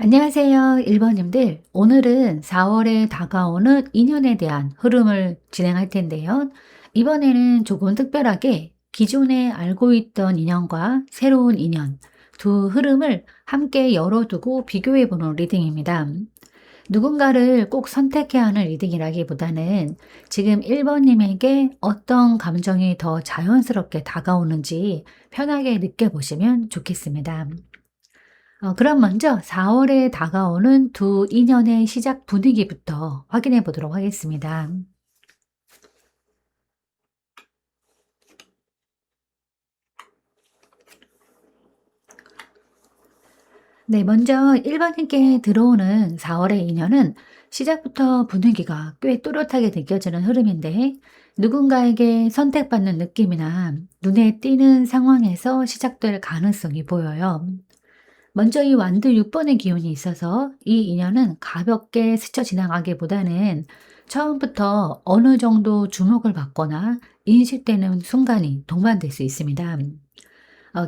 안녕하세요, 1번님들. 오늘은 4월에 다가오는 인연에 대한 흐름을 진행할 텐데요. 이번에는 조금 특별하게 기존에 알고 있던 인연과 새로운 인연, 두 흐름을 함께 열어두고 비교해보는 리딩입니다. 누군가를 꼭 선택해야 하는 리딩이라기보다는 지금 1번님에게 어떤 감정이 더 자연스럽게 다가오는지 편하게 느껴보시면 좋겠습니다. 그럼 먼저 4월에 다가오는 두 인연의 시작 분위기부터 확인해 보도록 하겠습니다. 네, 먼저 1번님께 들어오는 4월의 인연은 시작부터 분위기가 꽤 또렷하게 느껴지는 흐름인데, 누군가에게 선택받는 느낌이나 눈에 띄는 상황에서 시작될 가능성이 보여요. 먼저 이 완드 6번의 기운이 있어서 이 인연은 가볍게 스쳐 지나가기보다는 처음부터 어느 정도 주목을 받거나 인식되는 순간이 동반될 수 있습니다.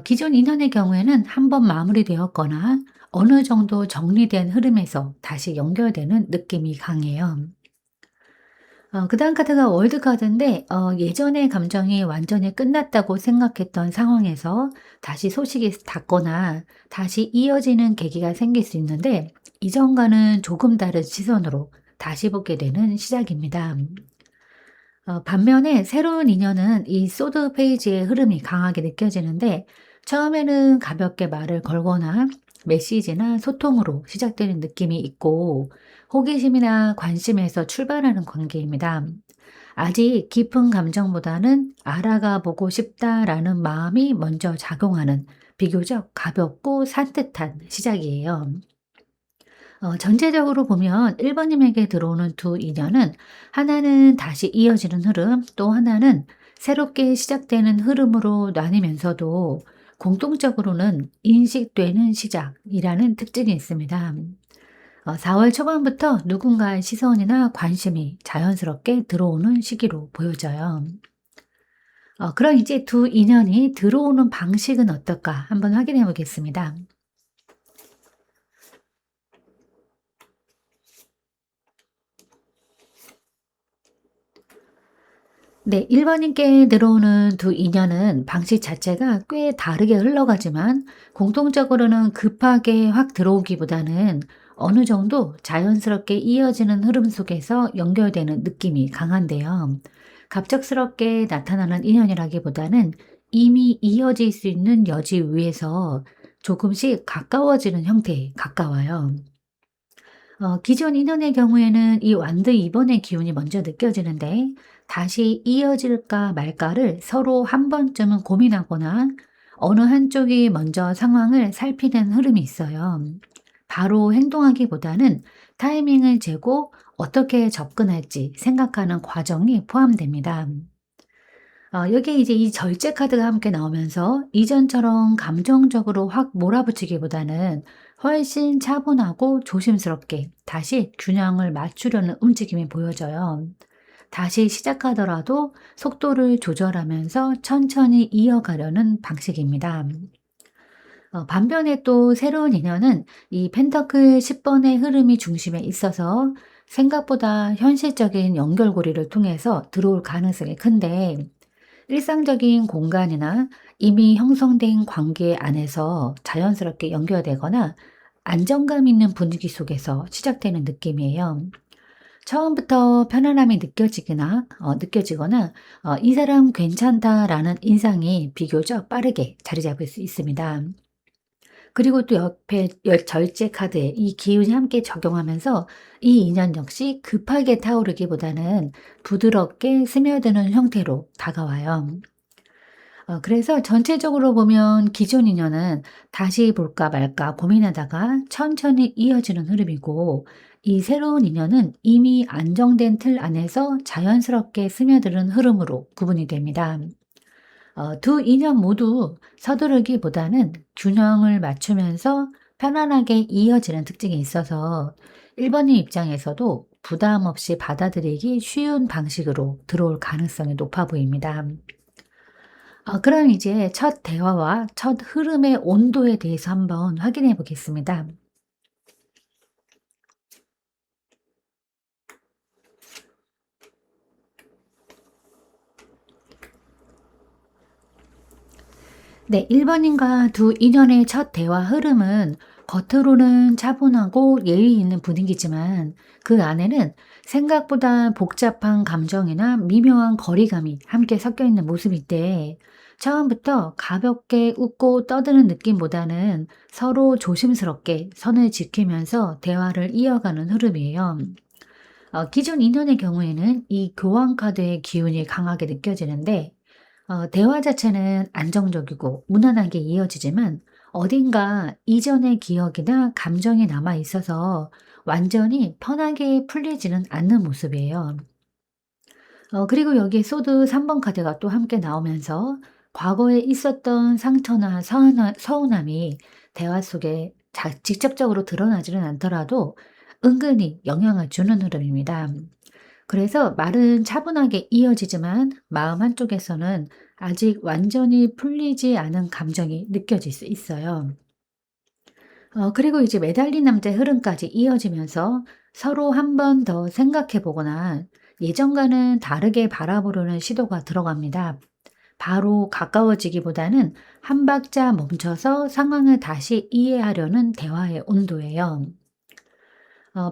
기존 인연의 경우에는 한번 마무리되었거나 어느 정도 정리된 흐름에서 다시 연결되는 느낌이 강해요. 그다음 카드가 월드 카드인데, 예전의 감정이 완전히 끝났다고 생각했던 상황에서 다시 소식이 닿거나 다시 이어지는 계기가 생길 수 있는데, 이전과는 조금 다른 시선으로 다시 보게 되는 시작입니다. 반면에 새로운 인연은 이 소드 페이지의 흐름이 강하게 느껴지는데, 처음에는 가볍게 말을 걸거나 메시지나 소통으로 시작되는 느낌이 있고, 호기심이나 관심에서 출발하는 관계입니다. 아직 깊은 감정보다는 알아가 보고 싶다라는 마음이 먼저 작용하는 비교적 가볍고 산뜻한 시작이에요. 전체적으로 보면 1번님에게 들어오는 두 인연은 하나는 다시 이어지는 흐름, 또 하나는 새롭게 시작되는 흐름으로 나뉘면서도 공통적으로는 인식되는 시작이라는 특징이 있습니다. 4월 초반부터 누군가의 시선이나 관심이 자연스럽게 들어오는 시기로 보여져요. 그럼 이제 두 인연이 들어오는 방식은 어떨까 한번 확인해 보겠습니다. 네, 1번님께 들어오는 두 인연은 방식 자체가 꽤 다르게 흘러가지만 공통적으로는 급하게 확 들어오기보다는 어느 정도 자연스럽게 이어지는 흐름 속에서 연결되는 느낌이 강한데요. 갑작스럽게 나타나는 인연이라기보다는 이미 이어질 수 있는 여지 위에서 조금씩 가까워지는 형태에 가까워요. 기존 인연의 경우에는 이 완드 2번의 기운이 먼저 느껴지는데, 다시 이어질까 말까를 서로 한 번쯤은 고민하거나 어느 한쪽이 먼저 상황을 살피는 흐름이 있어요. 바로 행동하기보다는 타이밍을 재고 어떻게 접근할지 생각하는 과정이 포함됩니다. 여기에 이제 이 절제 카드가 함께 나오면서 이전처럼 감정적으로 확 몰아붙이기보다는 훨씬 차분하고 조심스럽게 다시 균형을 맞추려는 움직임이 보여져요. 다시 시작하더라도 속도를 조절하면서 천천히 이어가려는 방식입니다. 반면에 또 새로운 인연은 이 펜터클 10번의 흐름이 중심에 있어서 생각보다 현실적인 연결고리를 통해서 들어올 가능성이 큰데, 일상적인 공간이나 이미 형성된 관계 안에서 자연스럽게 연결되거나 안정감 있는 분위기 속에서 시작되는 느낌이에요. 처음부터 편안함이 느껴지거나 이 사람 괜찮다라는 인상이 비교적 빠르게 자리 잡을 수 있습니다. 그리고 또 옆에 절제 카드에 이 기운이 함께 적용하면서 이 인연 역시 급하게 타오르기보다는 부드럽게 스며드는 형태로 다가와요. 그래서 전체적으로 보면 기존 인연은 다시 볼까 말까 고민하다가 천천히 이어지는 흐름이고, 이 새로운 인연은 이미 안정된 틀 안에서 자연스럽게 스며드는 흐름으로 구분이 됩니다. 두 인연 모두 서두르기보다는 균형을 맞추면서 편안하게 이어지는 특징이 있어서 1번님 입장에서도 부담 없이 받아들이기 쉬운 방식으로 들어올 가능성이 높아 보입니다. 그럼 이제 첫 대화와 첫 흐름의 온도에 대해서 한번 확인해 보겠습니다. 네, 1번님과 두 인연의 첫 대화 흐름은 겉으로는 차분하고 예의 있는 분위기지만 그 안에는 생각보다 복잡한 감정이나 미묘한 거리감이 함께 섞여 있는 모습일 때 처음부터 가볍게 웃고 떠드는 느낌보다는 서로 조심스럽게 선을 지키면서 대화를 이어가는 흐름이에요. 기존 인연의 경우에는 이 교환 카드의 기운이 강하게 느껴지는데 대화 자체는 안정적이고 무난하게 이어지지만 어딘가 이전의 기억이나 감정이 남아 있어서 완전히 편하게 풀리지는 않는 모습이에요. 그리고 여기에 소드 3번 카드가 또 함께 나오면서 과거에 있었던 상처나 서운함이 대화 속에 직접적으로 드러나지는 않더라도 은근히 영향을 주는 흐름입니다. 그래서 말은 차분하게 이어지지만 마음 한쪽에서는 아직 완전히 풀리지 않은 감정이 느껴질 수 있어요. 그리고 이제 매달린 남자의 흐름까지 이어지면서 서로 한 번 더 생각해 보거나 예전과는 다르게 바라보려는 시도가 들어갑니다. 바로 가까워지기보다는 한 박자 멈춰서 상황을 다시 이해하려는 대화의 온도예요.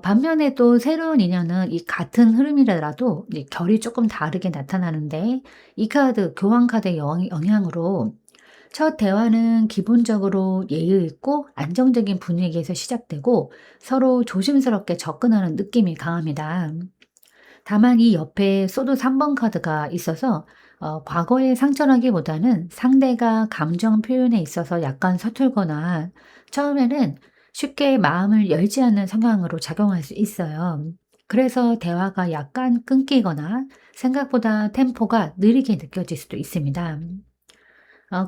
반면에 또 새로운 인연은 이 같은 흐름이라도 이제 결이 조금 다르게 나타나는데 이 카드 교환 카드의 영향으로 첫 대화는 기본적으로 예의 있고 안정적인 분위기에서 시작되고 서로 조심스럽게 접근하는 느낌이 강합니다. 다만 이 옆에 소드 3번 카드가 있어서 과거의 상처라기보다는 상대가 감정 표현에 있어서 약간 서툴거나 처음에는 쉽게 마음을 열지 않는 성향으로 작용할 수 있어요. 그래서 대화가 약간 끊기거나 생각보다 템포가 느리게 느껴질 수도 있습니다.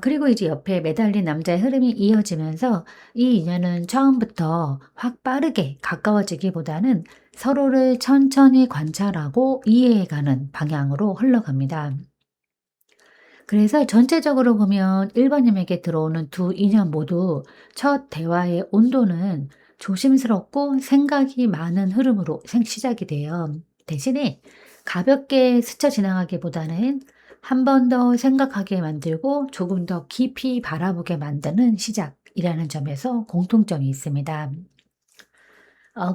그리고 이제 옆에 매달린 남자의 흐름이 이어지면서 이 인연은 처음부터 확 빠르게 가까워지기보다는 서로를 천천히 관찰하고 이해해가는 방향으로 흘러갑니다. 그래서 전체적으로 보면 1번님에게 들어오는 두 인연 모두 첫 대화의 온도는 조심스럽고 생각이 많은 흐름으로 시작이 돼요. 대신에 가볍게 스쳐 지나가기보다는 한 번 더 생각하게 만들고 조금 더 깊이 바라보게 만드는 시작이라는 점에서 공통점이 있습니다.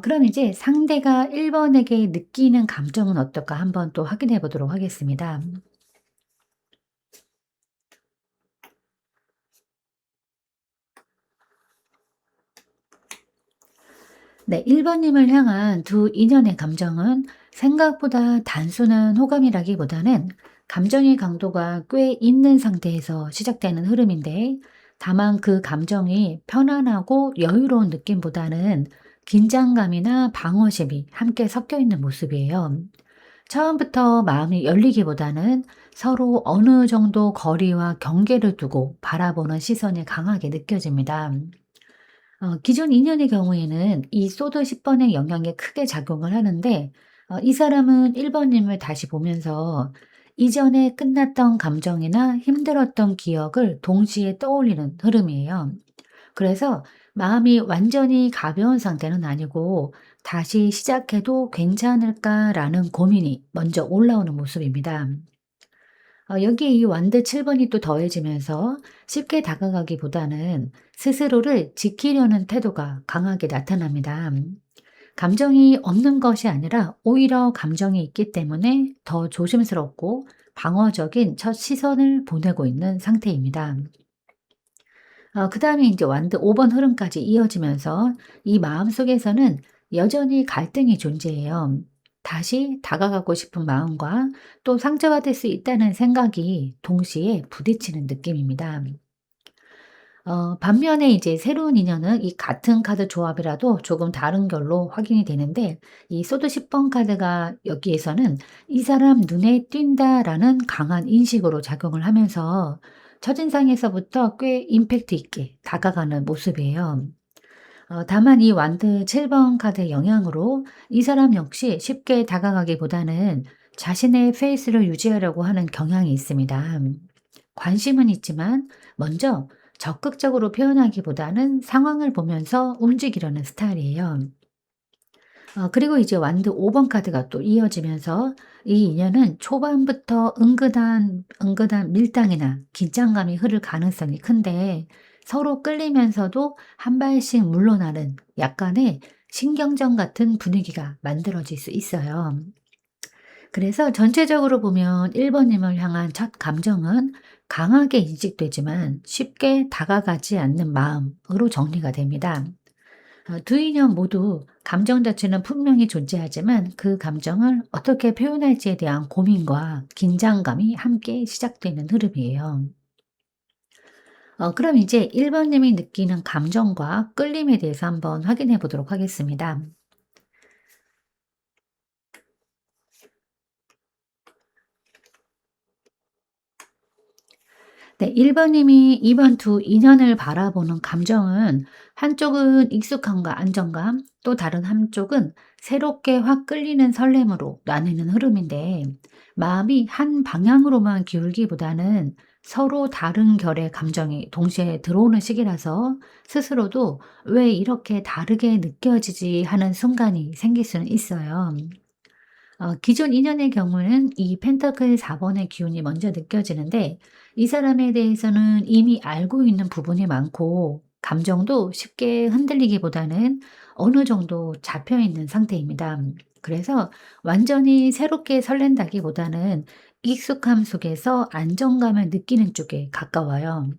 그럼 이제 상대가 1번에게 느끼는 감정은 어떨까 한번 또 확인해 보도록 하겠습니다. 네, 1번님을 향한 두 인연의 감정은 생각보다 단순한 호감이라기보다는 감정의 강도가 꽤 있는 상태에서 시작되는 흐름인데, 다만 그 감정이 편안하고 여유로운 느낌보다는 긴장감이나 방어심이 함께 섞여 있는 모습이에요. 처음부터 마음이 열리기보다는 서로 어느 정도 거리와 경계를 두고 바라보는 시선이 강하게 느껴집니다. 기존 인연의 경우에는 이 소드 10 번의 영향이 크게 작용을 하는데 이 사람은 1 번님을 다시 보면서 이전에 끝났던 감정이나 힘들었던 기억을 동시에 떠올리는 흐름이에요. 그래서 마음이 완전히 가벼운 상태는 아니고 '다시 시작해도 괜찮을까?'라는 고민이 먼저 올라오는 모습입니다. 여기에 이 완드 7 번이 또 더해지면서 쉽게 다가가기보다는 스스로를 지키려는 태도가 강하게 나타납니다. 감정이 없는 것이 아니라 오히려 감정이 있기 때문에 더 조심스럽고 방어적인 첫 시선을 보내고 있는 상태입니다. 그다음에 이제 완드 5번 흐름까지 이어지면서 이 마음속에서는 여전히 갈등이 존재해요. 다시 다가가고 싶은 마음과 또 상처받을 수 있다는 생각이 동시에 부딪히는 느낌입니다. 반면에 이제 새로운 인연은 이 같은 카드 조합이라도 조금 다른 결로 확인이 되는데 이 소드 10번 카드가 여기에서는 '이 사람 눈에 띈다.'라는 강한 인식으로 작용을 하면서 첫인상에서부터 꽤 임팩트 있게 다가가는 모습이에요. 다만 이 완드 7번 카드의 영향으로 이 사람 역시 쉽게 다가가기보다는 자신의 페이스를 유지하려고 하는 경향이 있습니다. 관심은 있지만 먼저 적극적으로 표현하기보다는 상황을 보면서 움직이려는 스타일이에요. 그리고 이제 완드 5번 카드가 또 이어지면서 이 인연은 초반부터 은근한 밀당이나 긴장감이 흐를 가능성이 큰데, 서로 끌리면서도 한 발씩 물러나는 약간의 신경전 같은 분위기가 만들어질 수 있어요. 그래서 전체적으로 보면 1 번님을 향한 첫 감정은 강하게 인식되지만 쉽게 다가가지 않는 마음으로 정리가 됩니다. 두 인연 모두 감정 자체는 분명히 존재하지만 그 감정을 어떻게 표현할지에 대한 고민과 긴장감이 함께 시작되는 흐름이에요. 그럼 이제 1 번님이 느끼는 감정과 끌림에 대해서 한번 확인해 보도록 하겠습니다. 네. 1 번님이 2번 두 인연을 바라보는 감정은, 한쪽은 익숙함과 안정감, 또 다른 한쪽은 새롭게 확 끌리는 설렘으로 나뉘는 흐름인데, 마음이 한 방향으로만 기울기보다는 서로 다른 결의 감정이 동시에 들어오는 시기라서 스스로도 '왜 이렇게 다르게 느껴지지?' 하는 순간이 생길 수는 있어요. 기존 인연의 경우는 이 펜터클 4 번의 기운이 먼저 느껴지는데, 이 사람에 대해서는 이미 알고 있는 부분이 많고 감정도 쉽게 흔들리기보다는 어느 정도 잡혀 있는 상태입니다. 그래서 완전히 새롭게 설렌다기보다는 익숙함 속에서 안정감을 느끼는 쪽에 가까워요.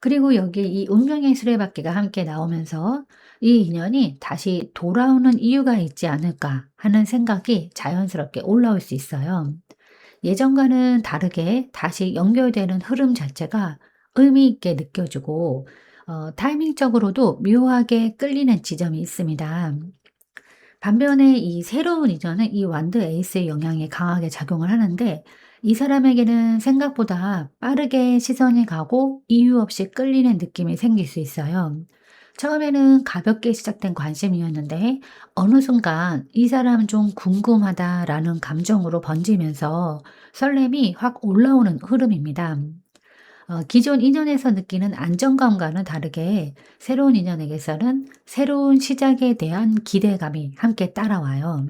그리고 여기에 이 운명의 수레바퀴가 함께 나오면서 '이 인연이 다시 돌아오는 이유가 있지 않을까.' 하는 생각이 자연스럽게 올라올 수 있어요. 예전과는 다르게 다시 연결되는 흐름 자체가 의미 있게 느껴지고, 타이밍적으로도 묘하게 끌리는 지점이 있습니다. 반면에 이 새로운 이전은 이 완드 에이스의 영향이 강하게 작용을 하는데, 이 사람에게는 생각보다 빠르게 시선이 가고 이유 없이 끌리는 느낌이 생길 수 있어요. 처음에는 가볍게 시작된 관심이었는데 어느 순간 '이 사람 좀 궁금하다.'라는 감정으로 번지면서 설렘이 확 올라오는 흐름입니다. 기존 인연에서 느끼는 안정감과는 다르게 새로운 인연에게서는 새로운 시작에 대한 기대감이 함께 따라와요.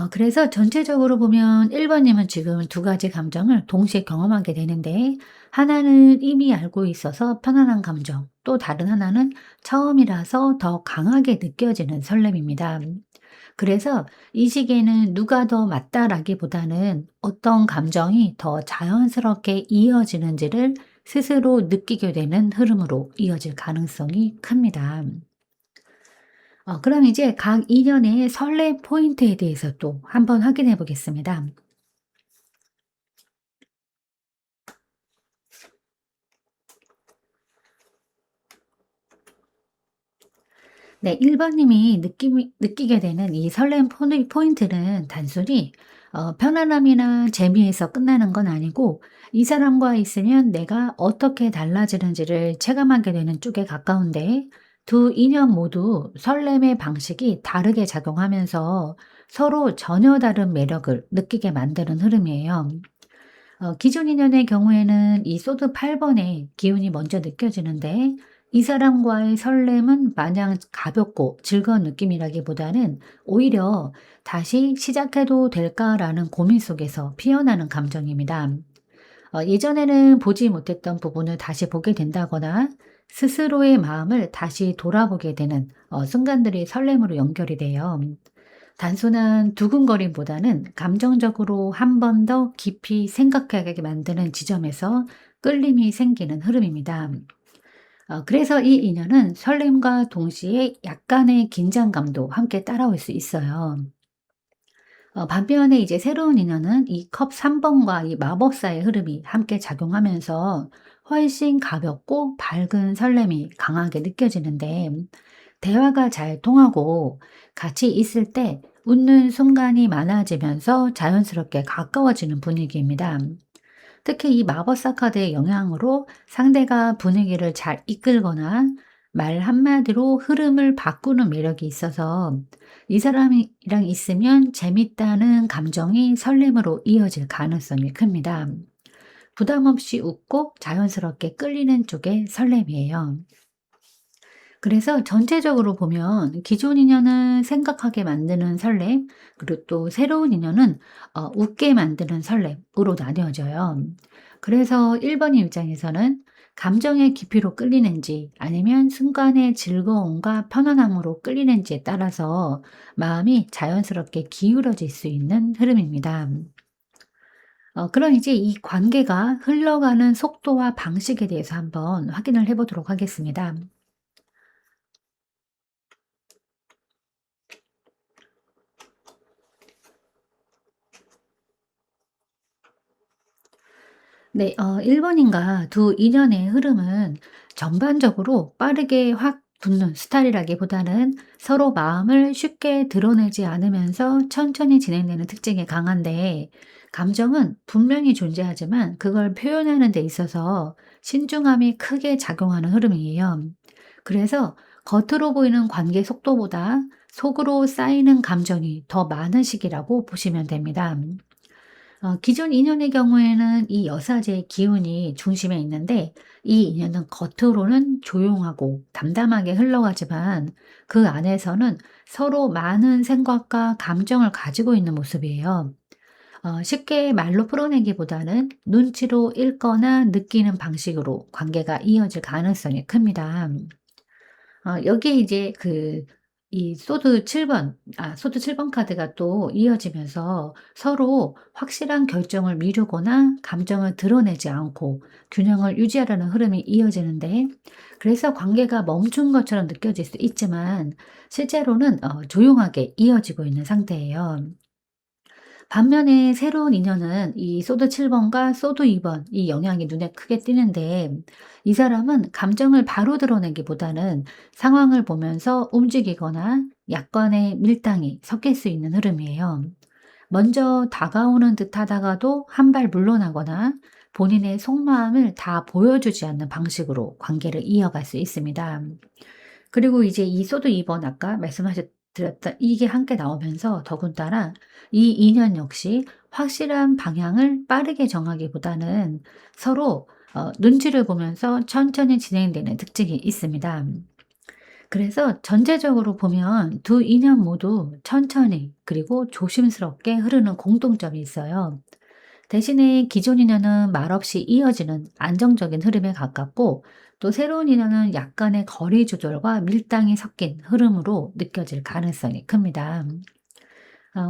그래서 전체적으로 보면 1 번님은 지금 두 가지 감정을 동시에 경험하게 되는데, 하나는 이미 알고 있어서 편안한 감정, 또 다른 하나는 처음이라서 더 강하게 느껴지는 설렘입니다. 그래서 이 시기에는 누가 더 맞다라기보다는 어떤 감정이 더 자연스럽게 이어지는지를 스스로 느끼게 되는 흐름으로 이어질 가능성이 큽니다. 그럼 이제 각 인연의 설렘 포인트에 대해서 또 한번 확인해 보겠습니다. 네. 1 번님이 느끼게 되는 이 설렘 포인트는 단순히 편안함이나 재미에서 끝나는 건 아니고, 이 사람과 있으면 내가 어떻게 달라지는지를 체감하게 되는 쪽에 가까운데, 두 인연 모두 설렘의 방식이 다르게 작용하면서 서로 전혀 다른 매력을 느끼게 만드는 흐름이에요. 기존 인연의 경우에는 이 소드 8 번의 기운이 먼저 느껴지는데, 이 사람과의 설렘은 마냥 가볍고 즐거운 느낌이라기보다는 오히려 '다시 시작해도 될까?'라는 고민 속에서 피어나는 감정입니다. 예전에는 보지 못했던 부분을 다시 보게 된다거나 스스로의 마음을 다시 돌아보게 되는 순간들이 설렘으로 연결이 돼요. 단순한 두근거림보다는 감정적으로 한 번 더 깊이 생각하게 만드는 지점에서 끌림이 생기는 흐름입니다. 그래서 이 인연은 설렘과 동시에 약간의 긴장감도 함께 따라올 수 있어요. 반면에 이제 새로운 인연은 이 컵 3 번과 이 마법사의 흐름이 함께 작용하면서 훨씬 가볍고 밝은 설렘이 강하게 느껴지는데, 대화가 잘 통하고 같이 있을 때 웃는 순간이 많아지면서 자연스럽게 가까워지는 분위기입니다. 특히 이 마법사 카드의 영향으로 상대가 분위기를 잘 이끌거나 말 한마디로 흐름을 바꾸는 매력이 있어서, 이 사람이랑 있으면 재밌다는 감정이 설렘으로 이어질 가능성이 큽니다. 부담 없이 웃고 자연스럽게 끌리는 쪽의 설렘이에요. 그래서 전체적으로 보면 기존 인연은 생각하게 만드는 설렘, 그리고 또 새로운 인연은 웃게 만드는 설렘으로 나뉘어져요. 그래서 1번 입장에서는 감정의 깊이로 끌리는지 아니면 순간의 즐거움과 편안함으로 끌리는지에 따라서 마음이 자연스럽게 기울어질 수 있는 흐름입니다. 그럼 이제 이 관계가 흘러가는 속도와 방식에 대해서 한번 확인을 해 보도록 하겠습니다. 네. 1 번인가 두 인연의 흐름은 전반적으로 빠르게 확 붙는 스타일이라기보다는 서로 마음을 쉽게 드러내지 않으면서 천천히 진행되는 특징이 강한데, 감정은 분명히 존재하지만 그걸 표현하는 데 있어서 신중함이 크게 작용하는 흐름이에요. 그래서 겉으로 보이는 관계 속도보다 속으로 쌓이는 감정이 더 많은 시기라고 보시면 됩니다. 기존 인연의 경우에는 이 여사제의 기운이 중심에 있는데, 이 인연은 겉으로는 조용하고 담담하게 흘러가지만 그 안에서는 서로 많은 생각과 감정을 가지고 있는 모습이에요. 쉽게 말로 풀어내기보다는 눈치로 읽거나 느끼는 방식으로 관계가 이어질 가능성이 큽니다. 여기에 이제 이 소드 7번 카드가 또 이어지면서 서로 확실한 결정을 미루거나 감정을 드러내지 않고 균형을 유지하려는 흐름이 이어지는데, 그래서 관계가 멈춘 것처럼 느껴질 수 있지만 실제로는 조용하게 이어지고 있는 상태예요. 반면에 새로운 인연은 이 소드 7 번과 소드 2번 이 영향이 눈에 크게 띄는데, 이 사람은 감정을 바로 드러내기보다는 상황을 보면서 움직이거나 약간의 밀당이 섞일 수 있는 흐름이에요. 먼저 다가오는 듯하다가도 한 발 물러나거나 본인의 속마음을 다 보여주지 않는 방식으로 관계를 이어갈 수 있습니다. 그리고 이제 이 소드 2번 아까 말씀하셨 드렸던 이게 함께 나오면서 더군다나 이 인연 역시 확실한 방향을 빠르게 정하기보다는 서로 눈치를 보면서 천천히 진행되는 특징이 있습니다. 그래서 전체적으로 보면 두 인연 모두 천천히 그리고 조심스럽게 흐르는 공통점이 있어요. 대신에 기존 인연은 말없이 이어지는 안정적인 흐름에 가깝고, 또 새로운 인연은 약간의 거리 조절과 밀당이 섞인 흐름으로 느껴질 가능성이 큽니다.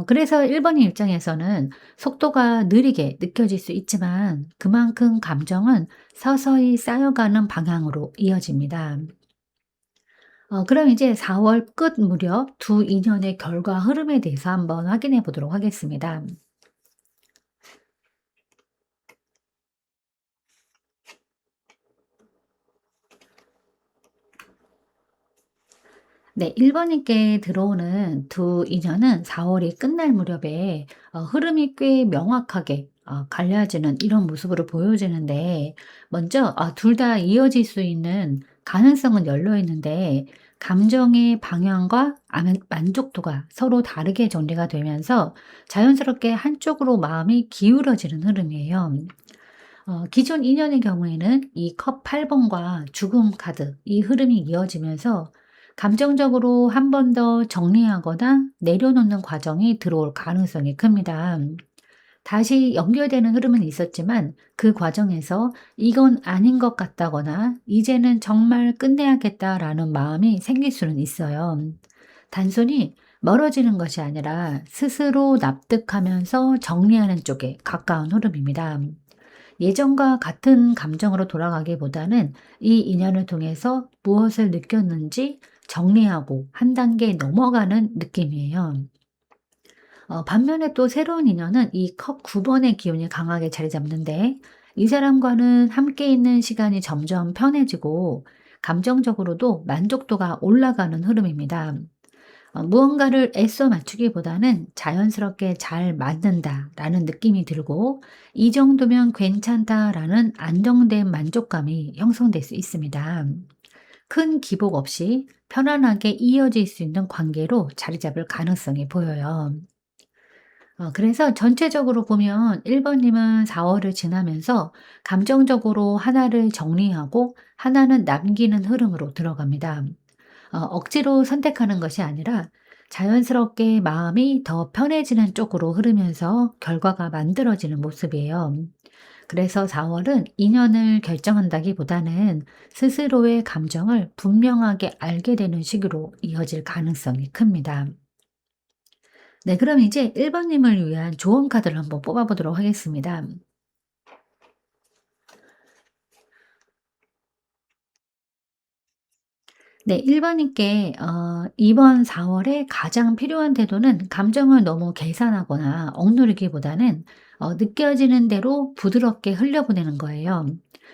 그래서 1번인 입장에서는 속도가 느리게 느껴질 수 있지만 그만큼 감정은 서서히 쌓여가는 방향으로 이어집니다. 그럼 이제 4월 끝 무렵 두 인연의 결과 흐름에 대해서 한번 확인해 보도록 하겠습니다. 네. 1 번님께 들어오는 두 인연은 4 월이 끝날 무렵에 흐름이 꽤 명확하게 갈라지는 이런 모습으로 보여지는데, 먼저 둘 다 이어질 수 있는 가능성은 열려 있는데, 감정의 방향과 만족도가 서로 다르게 전개가 되면서 자연스럽게 한쪽으로 마음이 기울어지는 흐름이에요. 기존 인연의 경우에는 이 컵 8 번과 죽음 카드 이 흐름이 이어지면서 감정적으로 한 번 더 정리하거나 내려놓는 과정이 들어올 가능성이 큽니다. 다시 연결되는 흐름은 있었지만 그 과정에서 이건 아닌 것 같다거나 이제는 정말 끝내야겠다라는 마음이 생길 수는 있어요. 단순히 멀어지는 것이 아니라 스스로 납득하면서 정리하는 쪽에 가까운 흐름입니다. 예전과 같은 감정으로 돌아가기보다는 이 인연을 통해서 무엇을 느꼈는지 정리하고 한 단계 넘어가는 느낌이에요. 반면에 또 새로운 인연은 이 컵 9 번의 기운이 강하게 자리 잡는데, 이 사람과는 함께 있는 시간이 점점 편해지고 감정적으로도 만족도가 올라가는 흐름입니다. 무언가를 애써 맞추기보다는 자연스럽게 '잘 맞는다.'라는 느낌이 들고 '이 정도면 괜찮다.'라는 안정된 만족감이 형성될 수 있습니다. 큰 기복 없이 편안하게 이어질 수 있는 관계로 자리 잡을 가능성이 보여요. 그래서 전체적으로 보면 1 번님은 4 월을 지나면서 감정적으로 하나를 정리하고 하나는 남기는 흐름으로 들어갑니다. 억지로 선택하는 것이 아니라 자연스럽게 마음이 더 편해지는 쪽으로 흐르면서 결과가 만들어지는 모습이에요. 그래서 4월은 인연을 결정한다기보다는 스스로의 감정을 분명하게 알게 되는 시기로 이어질 가능성이 큽니다. 네, 그럼 이제 1번 님을 위한 조언 카드를 한번 뽑아 보도록 하겠습니다. 네, 1번 님께 이번 4 월에 가장 필요한 태도는 감정을 너무 계산하거나 억누르기보다는 느껴지는 대로 부드럽게 흘려보내는 거예요.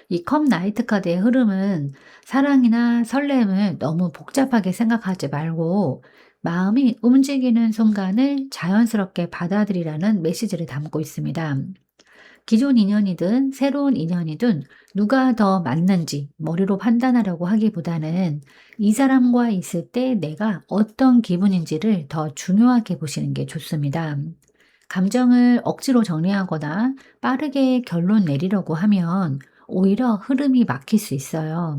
이 컵 나이트 카드의 흐름은 사랑이나 설렘을 너무 복잡하게 생각하지 말고 마음이 움직이는 순간을 자연스럽게 받아들이라는 메시지를 담고 있습니다. 기존 인연이든 새로운 인연이든 누가 더 맞는지 머리로 판단하려고 하기보다는 이 사람과 있을 때 내가 어떤 기분인지를 더 중요하게 보시는 게 좋습니다. 감정을 억지로 정리하거나 빠르게 결론 내리려고 하면 오히려 흐름이 막힐 수 있어요.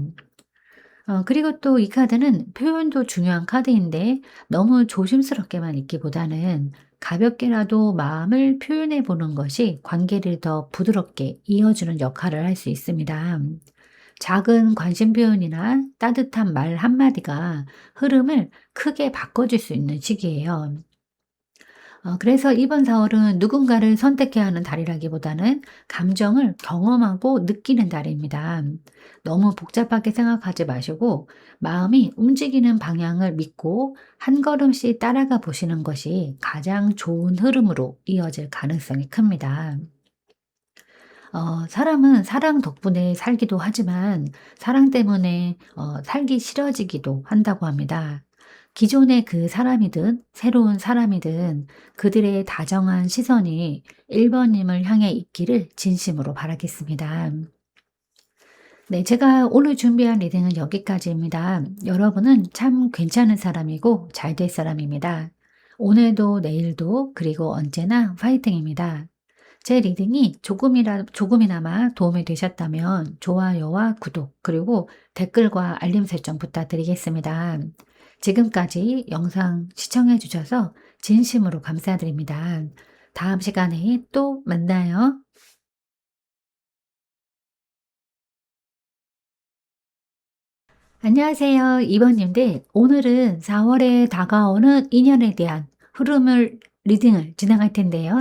그리고 또 이 카드는 표현도 중요한 카드인데 너무 조심스럽게만 있기보다는 가볍게라도 마음을 표현해 보는 것이 관계를 더 부드럽게 이어주는 역할을 할 수 있습니다. 작은 관심 표현이나 따뜻한 말 한마디가 흐름을 크게 바꿔줄 수 있는 시기예요. 그래서 이번 4 월은 누군가를 선택해야 하는 달이라기보다는 감정을 경험하고 느끼는 달입니다. 너무 복잡하게 생각하지 마시고 마음이 움직이는 방향을 믿고 한 걸음씩 따라가 보시는 것이 가장 좋은 흐름으로 이어질 가능성이 큽니다. 사람은 사랑 덕분에 살기도 하지만 사랑 때문에 살기 싫어지기도 한다고 합니다. 기존의 그 사람이든 새로운 사람이든 그들의 다정한 시선이 1번 님을 향해 있기를 진심으로 바라겠습니다. 네, 제가 오늘 준비한 리딩은 여기까지입니다. 여러분은 참 괜찮은 사람이고 잘 될 사람입니다. 오늘도 내일도 그리고 언제나 파이팅입니다. 제 리딩이 조금이나마 도움이 되셨다면 좋아요와 구독, 그리고 댓글과 알림 설정 부탁드리겠습니다. 지금까지 영상 시청해 주셔서 진심으로 감사드립니다. 다음 시간에 또 만나요. 안녕하세요. 이번님들, 오늘은 4월에 다가오는 인연에 대한 리딩을 진행할 텐데요.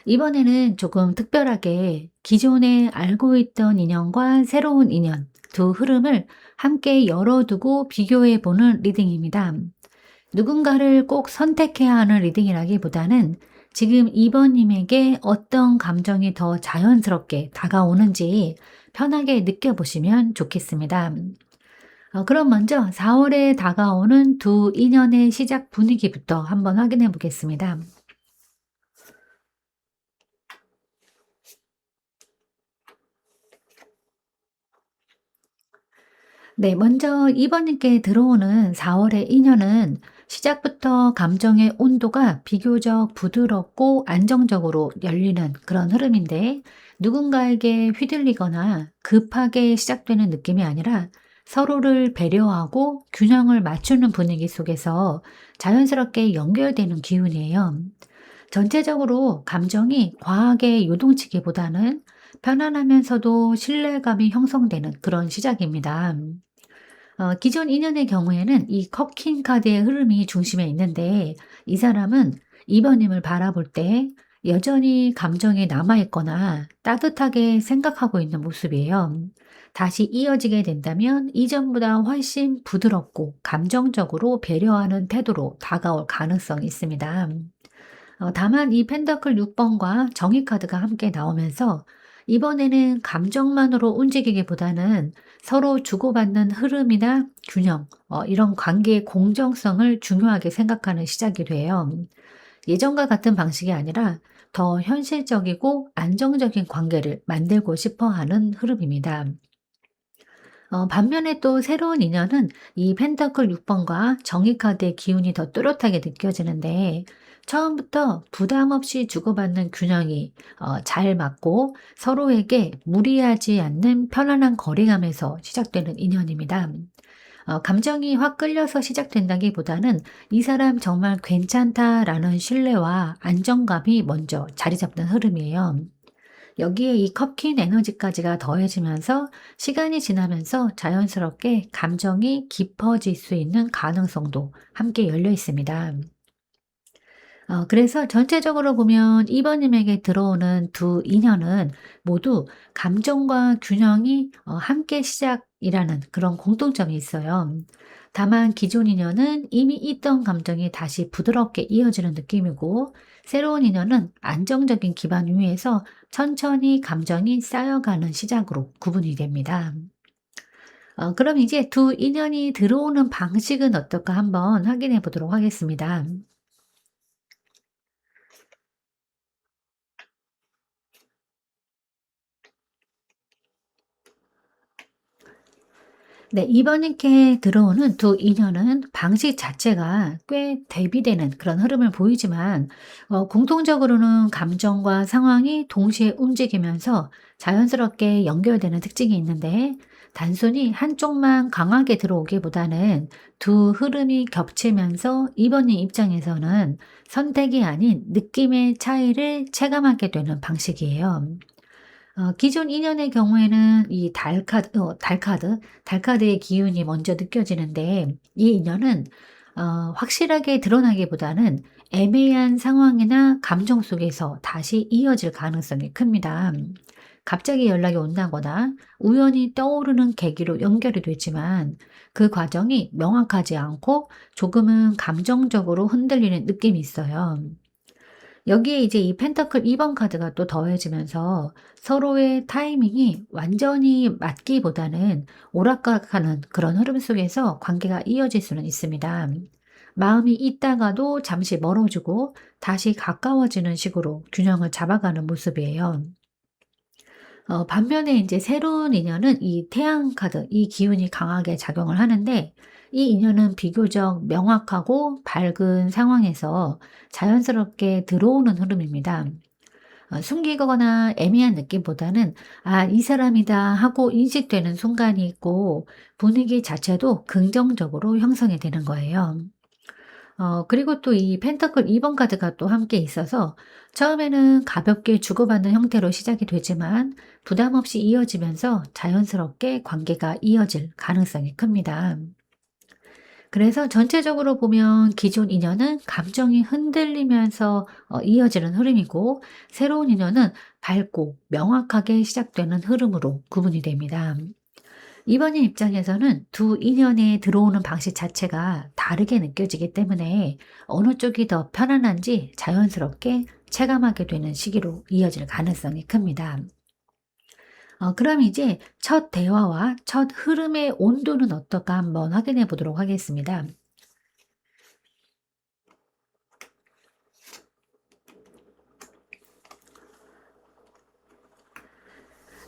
이번에는 조금 특별하게 기존에 알고 있던 인연과 새로운 인연 두 흐름을 함께 열어두고 비교해 보는 리딩입니다. 누군가를 꼭 선택해야 하는 리딩이라기보다는 지금 2번님에게 어떤 감정이 더 자연스럽게 다가오는지 편하게 느껴보시면 좋겠습니다. 그럼 먼저 4 월에 다가오는 두 인연의 시작 분위기부터 한번 확인해 보겠습니다. 네, 먼저 2번 님께 들어오는 4 월의 인연은 시작부터 감정의 온도가 비교적 부드럽고 안정적으로 열리는 그런 흐름인데, 누군가에게 휘둘리거나 급하게 시작되는 느낌이 아니라 서로를 배려하고 균형을 맞추는 분위기 속에서 자연스럽게 연결되는 기운이에요. 전체적으로 감정이 과하게 요동치기보다는 편안하면서도 신뢰감이 형성되는 그런 시작입니다. 기존 인연의 경우에는 이 컵킹 카드의 흐름이 중심에 있는데, 이 사람은 2번 님을 바라볼 때 여전히 감정이 남아있거나 따뜻하게 생각하고 있는 모습이에요. 다시 이어지게 된다면 이전보다 훨씬 부드럽고 감정적으로 배려하는 태도로 다가올 가능성이 있습니다. 다만 이 펜더클 6번과 정의 카드가 함께 나오면서 이번에는 감정만으로 움직이기보다는 서로 주고받는 흐름이나 균형, 이런 관계의 공정성을 중요하게 생각하는 시작이 돼요. 예전과 같은 방식이 아니라 더 현실적이고 안정적인 관계를 만들고 싶어 하는 흐름입니다. 반면에 또 새로운 인연은 이 펜터클 6번과 정의 카드의 기운이 더 또렷하게 느껴지는데, 처음부터 부담 없이 주고받는 균형이 잘 맞고 서로에게 무리하지 않는 편안한 거리감에서 시작되는 인연입니다. 감정이 확 끌려서 시작된다기보다는 '이 사람 정말 괜찮다.'라는 신뢰와 안정감이 먼저 자리 잡는 흐름이에요. 여기에 이 컵킨 에너지까지가 더해지면서 시간이 지나면서 자연스럽게 감정이 깊어질 수 있는 가능성도 함께 열려 있습니다. 그래서 전체적으로 보면 이번님에게 들어오는 두 인연은 모두 감정과 균형이 함께 시작이라는 그런 공통점이 있어요. 다만 기존 인연은 이미 있던 감정이 다시 부드럽게 이어지는 느낌이고, 새로운 인연은 안정적인 기반 위에서 천천히 감정이 쌓여가는 시작으로 구분이 됩니다. 그럼 이제 두 인연이 들어오는 방식은 어떨까 한번 확인해 보도록 하겠습니다. 네, 이번에 들어오는 두 인연은 방식 자체가 꽤 대비되는 그런 흐름을 보이지만, 공통적으로는 감정과 상황이 동시에 움직이면서 자연스럽게 연결되는 특징이 있는데, 단순히 한쪽만 강하게 들어오기보다는 두 흐름이 겹치면서 이번님 입장에서는 선택이 아닌 느낌의 차이를 체감하게 되는 방식이에요. 기존 인연의 경우에는 이 달카드의 기운이 먼저 느껴지는데, 이 인연은 확실하게 드러나기보다는 애매한 상황이나 감정 속에서 다시 이어질 가능성이 큽니다. 갑자기 연락이 온다거나 우연히 떠오르는 계기로 연결이 되지만, 그 과정이 명확하지 않고 조금은 감정적으로 흔들리는 느낌이 있어요. 여기에 이제 이 펜터클 2번 카드가 또 더해지면서 서로의 타이밍이 완전히 맞기보다는 오락가락하는 그런 흐름 속에서 관계가 이어질 수는 있습니다. 마음이 있다가도 잠시 멀어지고 다시 가까워지는 식으로 균형을 잡아가는 모습이에요. 반면에 이제 새로운 인연은 이 태양 카드, 이 기운이 강하게 작용을 하는데, 이 인연은 비교적 명확하고 밝은 상황에서 자연스럽게 들어오는 흐름입니다. 숨기거나 애매한 느낌보다는 '아, 이 사람이다.' 하고 인식되는 순간이 있고, 분위기 자체도 긍정적으로 형성이 되는 거예요. 그리고 또 이 펜터클 2번 카드가 또 함께 있어서 처음에는 가볍게 주고받는 형태로 시작이 되지만 부담 없이 이어지면서 자연스럽게 관계가 이어질 가능성이 큽니다. 그래서 전체적으로 보면 기존 인연은 감정이 흔들리면서 이어지는 흐름이고, 새로운 인연은 밝고 명확하게 시작되는 흐름으로 구분이 됩니다. 이번인 입장에서는 두 인연에 들어오는 방식 자체가 다르게 느껴지기 때문에 어느 쪽이 더 편안한지 자연스럽게 체감하게 되는 시기로 이어질 가능성이 큽니다. 그럼 이제 첫 대화와 첫 흐름의 온도는 어떨까 한번 확인해 보도록 하겠습니다.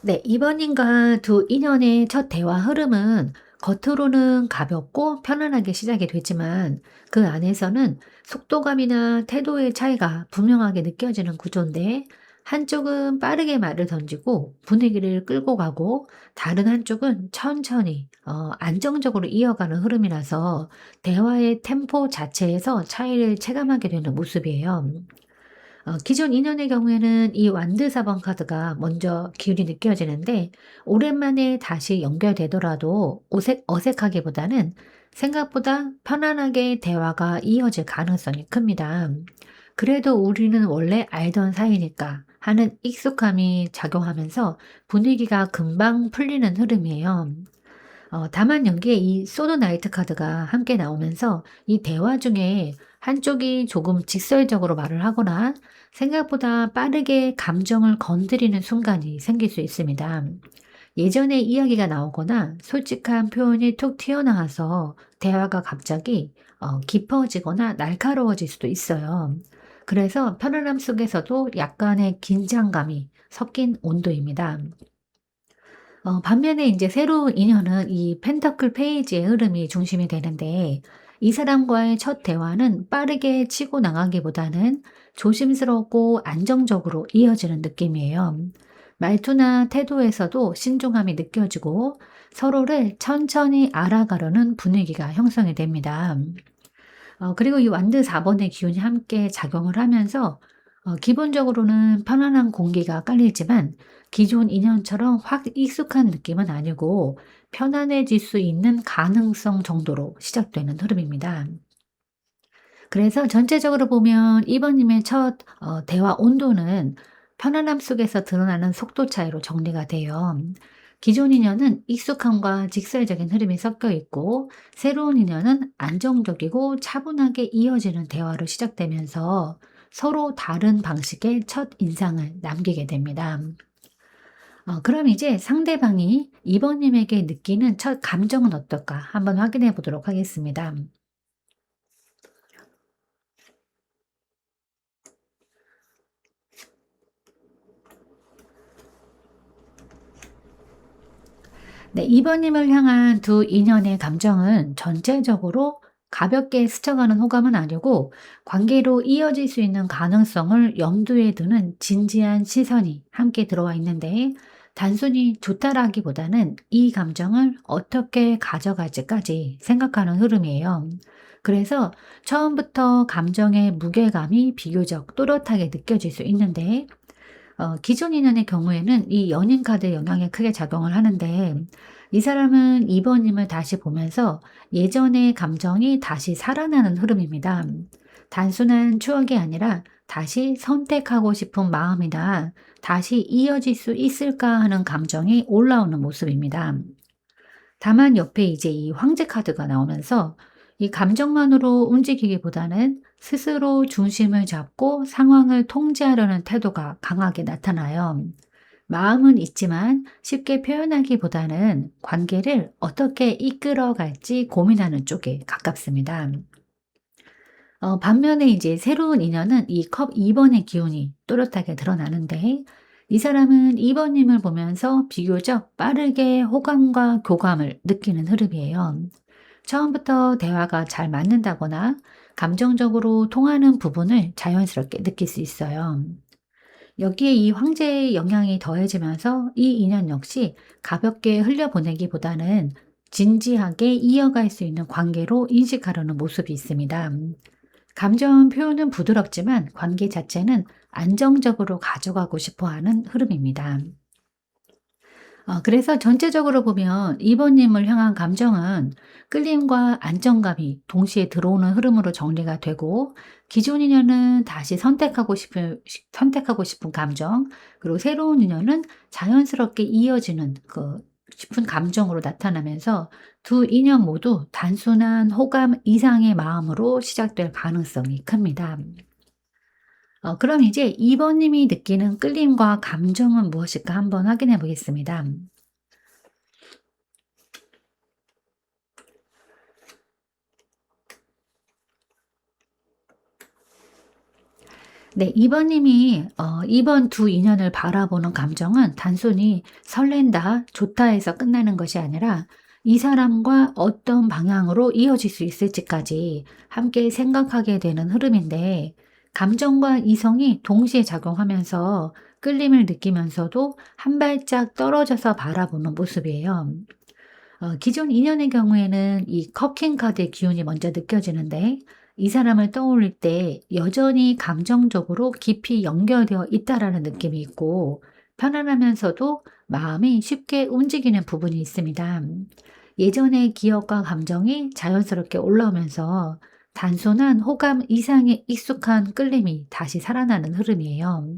네, 이번인과 두 인연의 첫 대화 흐름은 겉으로는 가볍고 편안하게 시작이 되지만, 그 안에서는 속도감이나 태도의 차이가 분명하게 느껴지는 구조인데, 한쪽은 빠르게 말을 던지고 분위기를 끌고 가고, 다른 한쪽은 천천히 안정적으로 이어가는 흐름이라서 대화의 템포 자체에서 차이를 체감하게 되는 모습이에요. 기존 인연의 경우에는 이 완드 4번 카드가 먼저 기운이 느껴지는데, 오랜만에 다시 연결되더라도 어색하기보다는 생각보다 편안하게 대화가 이어질 가능성이 큽니다. 그래도 우리는 원래 알던 사이니까 하는 익숙함이 작용하면서 분위기가 금방 풀리는 흐름이에요. 다만 여기에 이 소드 나이트 카드가 함께 나오면서 이 대화 중에 한쪽이 조금 직설적으로 말을 하거나 생각보다 빠르게 감정을 건드리는 순간이 생길 수 있습니다. 예전에 이야기가 나오거나 솔직한 표현이 툭 튀어나와서 대화가 갑자기 깊어지거나 날카로워질 수도 있어요. 그래서 편안함 속에서도 약간의 긴장감이 섞인 온도입니다. 반면에 이제 새로운 인연은 이 펜터클 페이지의 흐름이 중심이 되는데, 이 사람과의 첫 대화는 빠르게 치고 나가기보다는 조심스럽고 안정적으로 이어지는 느낌이에요. 말투나 태도에서도 신중함이 느껴지고 서로를 천천히 알아가려는 분위기가 형성이 됩니다. 그리고 이 완드 4번의 기운이 함께 작용을 하면서 기본적으로는 편안한 공기가 깔리지만 기존 인연처럼 확 익숙한 느낌은 아니고 편안해질 수 있는 가능성 정도로 시작되는 흐름입니다. 그래서 전체적으로 보면 이번님의 첫 대화 온도는 편안함 속에서 드러나는 속도 차이로 정리가 돼요. 기존 인연은 익숙함과 직설적인 흐름이 섞여 있고 새로운 인연은 안정적이고 차분하게 이어지는 대화로 시작되면서 서로 다른 방식의 첫 인상을 남기게 됩니다. 그럼 이제 상대방이 이번님에게 느끼는 첫 감정은 어떨까 한번 확인해 보도록 하겠습니다. 네, 2번 님을 향한 두 인연의 감정은 전체적으로 가볍게 스쳐가는 호감은 아니고 관계로 이어질 수 있는 가능성을 염두에 두는 진지한 시선이 함께 들어와 있는데 단순히 좋다라기보다는 이 감정을 어떻게 가져갈지까지 생각하는 흐름이에요. 그래서 처음부터 감정의 무게감이 비교적 또렷하게 느껴질 수 있는데 기존 인연의 경우에는 이 연인 카드 영향이 크게 작용을 하는데 이 사람은 2번 님을 다시 보면서 예전의 감정이 다시 살아나는 흐름입니다. 단순한 추억이 아니라 다시 선택하고 싶은 마음이나 다시 이어질 수 있을까 하는 감정이 올라오는 모습입니다. 다만 옆에 이제 이 황제 카드가 나오면서 이 감정만으로 움직이기보다는 스스로 중심을 잡고 상황을 통제하려는 태도가 강하게 나타나요. 마음은 있지만 쉽게 표현하기보다는 관계를 어떻게 이끌어갈지 고민하는 쪽에 가깝습니다. 반면에 이제 새로운 인연은 이 컵 2번의 기운이 또렷하게 드러나는데 이 사람은 2번님을 보면서 비교적 빠르게 호감과 교감을 느끼는 흐름이에요. 처음부터 대화가 잘 맞는다거나 감정적으로 통하는 부분을 자연스럽게 느낄 수 있어요. 여기에 이 황제의 영향이 더해지면서 이 인연 역시 가볍게 흘려보내기보다는 진지하게 이어갈 수 있는 관계로 인식하려는 모습이 있습니다. 감정 표현은 부드럽지만 관계 자체는 안정적으로 가져가고 싶어 하는 흐름입니다. 그래서 전체적으로 보면 이번님을 향한 감정은 끌림과 안정감이 동시에 들어오는 흐름으로 정리가 되고 기존 인연은 다시 선택하고 싶은 감정 그리고 새로운 인연은 자연스럽게 이어지는 그 싶은 감정으로 나타나면서 두 인연 모두 단순한 호감 이상의 마음으로 시작될 가능성이 큽니다. 그럼 이제 2번 님이 느끼는 끌림과 감정은 무엇일까 한번 확인해 보겠습니다. 네, 2번 님이 이번 두 인연을 바라보는 감정은 단순히 설렌다, 좋다에서 끝나는 것이 아니라 이 사람과 어떤 방향으로 이어질 수 있을지까지 함께 생각하게 되는 흐름인데 감정과 이성이 동시에 작용하면서 끌림을 느끼면서도 한 발짝 떨어져서 바라보는 모습이에요. 기존 인연의 경우에는 이 커킹 카드의 기운이 먼저 느껴지는데 이 사람을 떠올릴 때 여전히 감정적으로 깊이 연결되어 있다라는 느낌이 있고 편안하면서도 마음이 쉽게 움직이는 부분이 있습니다. 예전의 기억과 감정이 자연스럽게 올라오면서 단순한 호감 이상의 익숙한 끌림이 다시 살아나는 흐름이에요.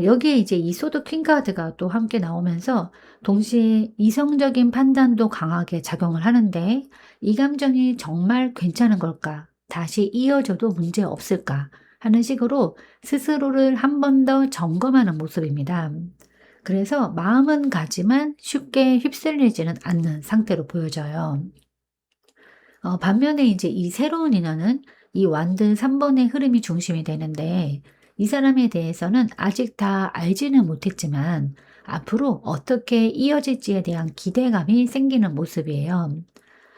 여기에 이제 이 소드 퀸 카드가 또 함께 나오면서 동시에 이성적인 판단도 강하게 작용을 하는데 '이 감정이 정말 괜찮은 걸까? 다시 이어져도 문제 없을까?' 하는 식으로 스스로를 한 번 더 점검하는 모습입니다. 그래서 마음은 가지만 쉽게 휩쓸리지는 않는 상태로 보여져요. 반면에 이제 이 새로운 인연은 이 완드 3 번의 흐름이 중심이 되는데 이 사람에 대해서는 아직 다 알지는 못했지만 앞으로 어떻게 이어질지에 대한 기대감이 생기는 모습이에요.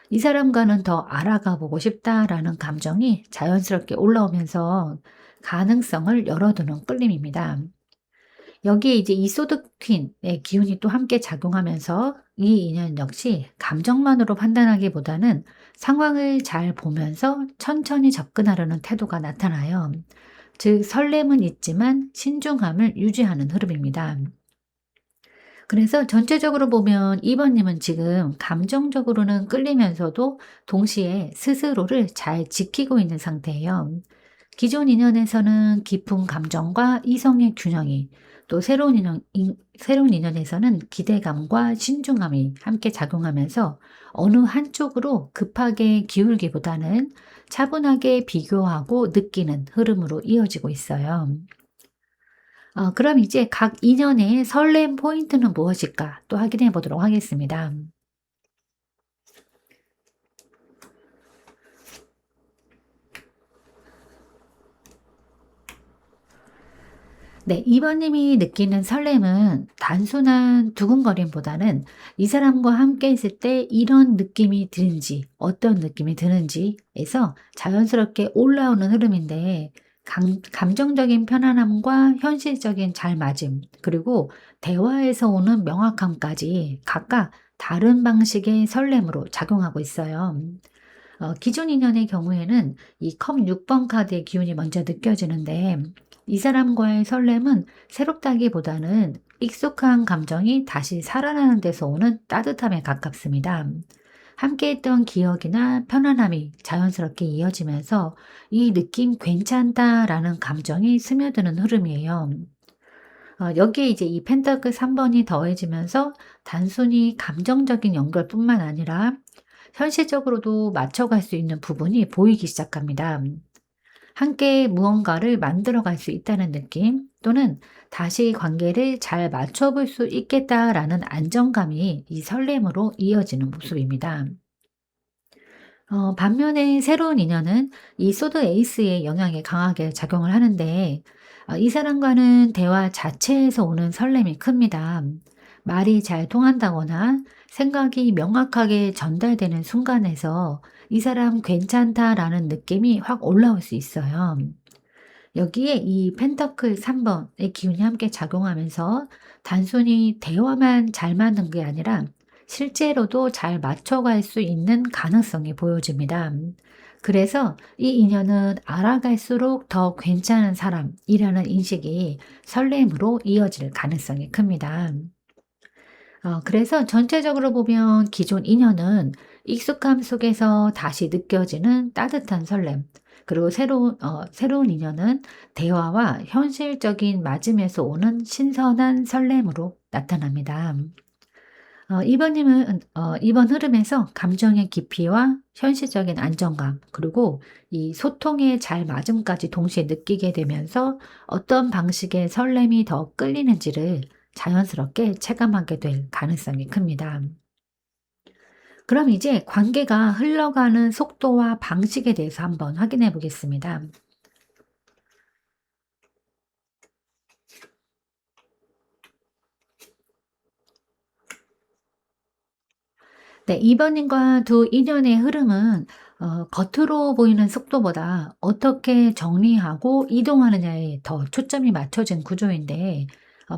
이 사람과는 더 알아가 보고 싶다라는 감정이 자연스럽게 올라오면서 가능성을 열어두는 끌림입니다. 여기에 이제 이 소드 퀸의 기운이 또 함께 작용하면서 이 인연 역시 감정만으로 판단하기보다는 상황을 잘 보면서 천천히 접근하려는 태도가 나타나요. 즉 설렘은 있지만 신중함을 유지하는 흐름입니다. 그래서 전체적으로 보면 2 번님은 지금 감정적으로는 끌리면서도 동시에 스스로를 잘 지키고 있는 상태예요. 기존 인연에서는 깊은 감정과 이성의 균형이, 또 새로운 인연에서는 기대감과 신중함이 함께 작용하면서 어느 한쪽으로 급하게 기울기보다는 차분하게 비교하고 느끼는 흐름으로 이어지고 있어요. 그럼 이제 각 인연의 설렘 포인트는 무엇일까 또 확인해 보도록 하겠습니다. 네, 2 번님이 느끼는 설렘은 단순한 두근거림보다는 이 사람과 함께 있을 때 이런 느낌이 드는지, 어떤 느낌이 드는지에서 자연스럽게 올라오는 흐름인데, 감정적인 편안함과 현실적인 잘 맞음, 그리고 대화에서 오는 명확함까지 각각 다른 방식의 설렘으로 작용하고 있어요. 기존 인연의 경우에는 이 컵 6번 카드의 기운이 먼저 느껴지는데, 이 사람과의 설렘은 새롭다기보다는 익숙한 감정이 다시 살아나는 데서 오는 따뜻함에 가깝습니다. 함께했던 기억이나 편안함이 자연스럽게 이어지면서 이 느낌 괜찮다라는 감정이 스며드는 흐름이에요. 여기에 이제 이 펜타클 3 번이 더해지면서 단순히 감정적인 연결뿐만 아니라 현실적으로도 맞춰갈 수 있는 부분이 보이기 시작합니다. 함께 무언가를 만들어 갈 수 있다는 느낌, 또는 다시 관계를 잘 맞춰볼 수 있겠다라는 안정감이 이 설렘으로 이어지는 모습입니다. 반면에 새로운 인연은 이 소드 에이스의 영향에 강하게 작용을 하는데, 이 사람과는 대화 자체에서 오는 설렘이 큽니다. 말이 잘 통한다거나 생각이 명확하게 전달되는 순간에서 이 사람 괜찮다라는 느낌이 확 올라올 수 있어요. 여기에 이 펜터클 3 번의 기운이 함께 작용하면서 단순히 대화만 잘 맞는 게 아니라 실제로도 잘 맞춰갈 수 있는 가능성이 보여집니다. 그래서 이 인연은 알아갈수록 더 괜찮은 사람이라는 인식이 설렘으로 이어질 가능성이 큽니다. 그래서 전체적으로 보면 기존 인연은 익숙함 속에서 다시 느껴지는 따뜻한 설렘, 그리고 새로운 인연은 대화와 현실적인 맞음에서 오는 신선한 설렘으로 나타납니다. 이번 흐름에서 감정의 깊이와 현실적인 안정감, 그리고 이 소통의 잘 맞음까지 동시에 느끼게 되면서 어떤 방식의 설렘이 더 끌리는지를 자연스럽게 체감하게 될 가능성이 큽니다. 그럼 이제 관계가 흘러가는 속도와 방식에 대해서 한번 확인해 보겠습니다. 네, 2 번님과 두 인연의 흐름은 겉으로 보이는 속도보다 어떻게 정리하고 이동하느냐에 더 초점이 맞춰진 구조인데,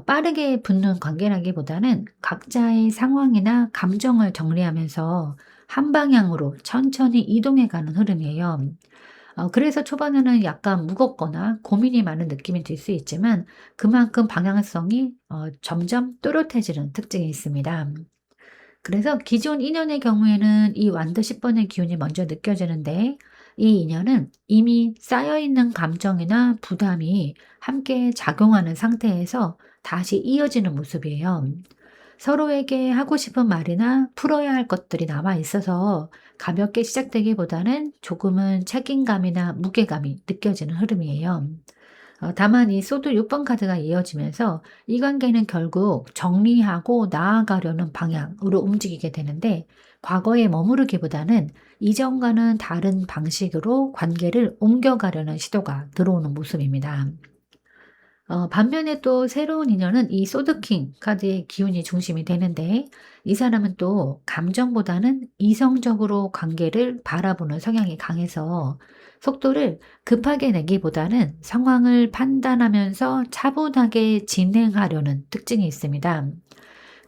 빠르게 붙는 관계라기보다는 각자의 상황이나 감정을 정리하면서 한 방향으로 천천히 이동해 가는 흐름이에요. 그래서 초반에는 약간 무겁거나 고민이 많은 느낌이 들 수 있지만, 그만큼 방향성이 점점 또렷해지는 특징이 있습니다. 그래서 기존 인연의 경우에는 이 완드 10 번의 기운이 먼저 느껴지는데, 이 인연은 이미 쌓여 있는 감정이나 부담이 함께 작용하는 상태에서 다시 이어지는 모습이에요. 서로에게 하고 싶은 말이나 풀어야 할 것들이 남아 있어서 가볍게 시작되기보다는 조금은 책임감이나 무게감이 느껴지는 흐름이에요. 다만 이 소드 6번 카드가 이어지면서 이 관계는 결국 정리하고 나아가려는 방향으로 움직이게 되는데, 과거에 머무르기보다는 이전과는 다른 방식으로 관계를 옮겨가려는 시도가 들어오는 모습입니다. 반면에 또 새로운 인연은 이 소드킹 카드의 기운이 중심이 되는데 이 사람은 또 감정보다는 이성적으로 관계를 바라보는 성향이 강해서 속도를 급하게 내기보다는 상황을 판단하면서 차분하게 진행하려는 특징이 있습니다.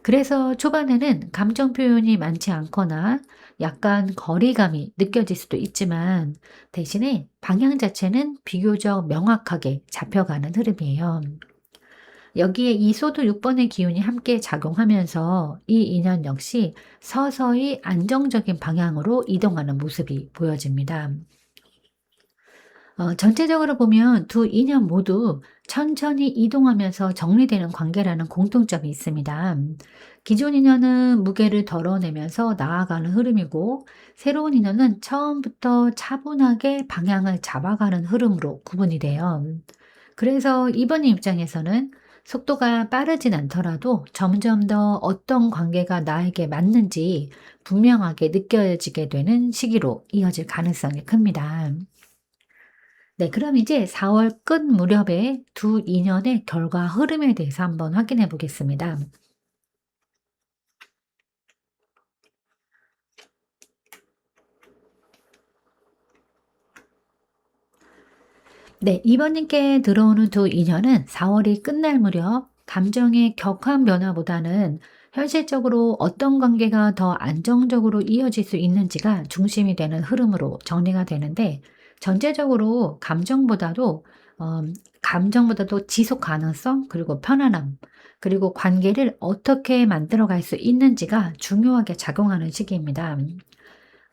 그래서 초반에는 감정 표현이 많지 않거나 약간 거리감이 느껴질 수도 있지만 대신에 방향 자체는 비교적 명확하게 잡혀가는 흐름이에요. 여기에 이 소드 6번의 기운이 함께 작용하면서 이 인연 역시 서서히 안정적인 방향으로 이동하는 모습이 보여집니다. 전체적으로 보면 두 인연 모두 천천히 이동하면서 정리되는 관계라는 공통점이 있습니다. 기존 인연은 무게를 덜어내면서 나아가는 흐름이고, 새로운 인연은 처음부터 차분하게 방향을 잡아가는 흐름으로 구분이 돼요. 그래서 이번 입장에서는 속도가 빠르진 않더라도 점점 더 어떤 관계가 나에게 맞는지 분명하게 느껴지게 되는 시기로 이어질 가능성이 큽니다. 네, 그럼 이제 4월 끝 무렵에 두 인연의 결과 흐름에 대해서 한번 확인해 보겠습니다. 네, 이번님께 들어오는 두 인연은 4월이 끝날 무렵 감정의 격한 변화보다는 현실적으로 어떤 관계가 더 안정적으로 이어질 수 있는지가 중심이 되는 흐름으로 정리가 되는데 전체적으로 어, 감정보다도 지속 가능성 그리고 편안함 그리고 관계를 어떻게 만들어 갈 수 있는지가 중요하게 작용하는 시기입니다.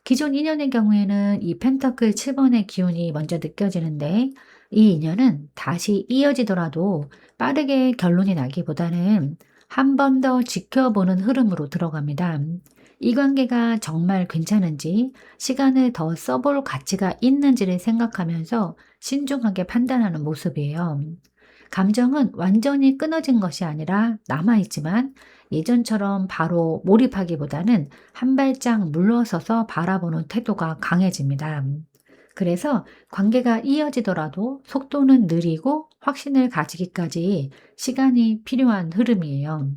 기존 인연의 경우에는 이 펜터클 7번의 기운이 먼저 느껴지는데 이 인연은 다시 이어지더라도 빠르게 결론이 나기보다는 한 번 더 지켜보는 흐름으로 들어갑니다. 이 관계가 정말 괜찮은지, 시간을 더 써볼 가치가 있는지를 생각하면서 신중하게 판단하는 모습이에요. 감정은 완전히 끊어진 것이 아니라 남아있지만 예전처럼 바로 몰입하기보다는 한 발짝 물러서서 바라보는 태도가 강해집니다. 그래서 관계가 이어지더라도 속도는 느리고 확신을 가지기까지 시간이 필요한 흐름이에요.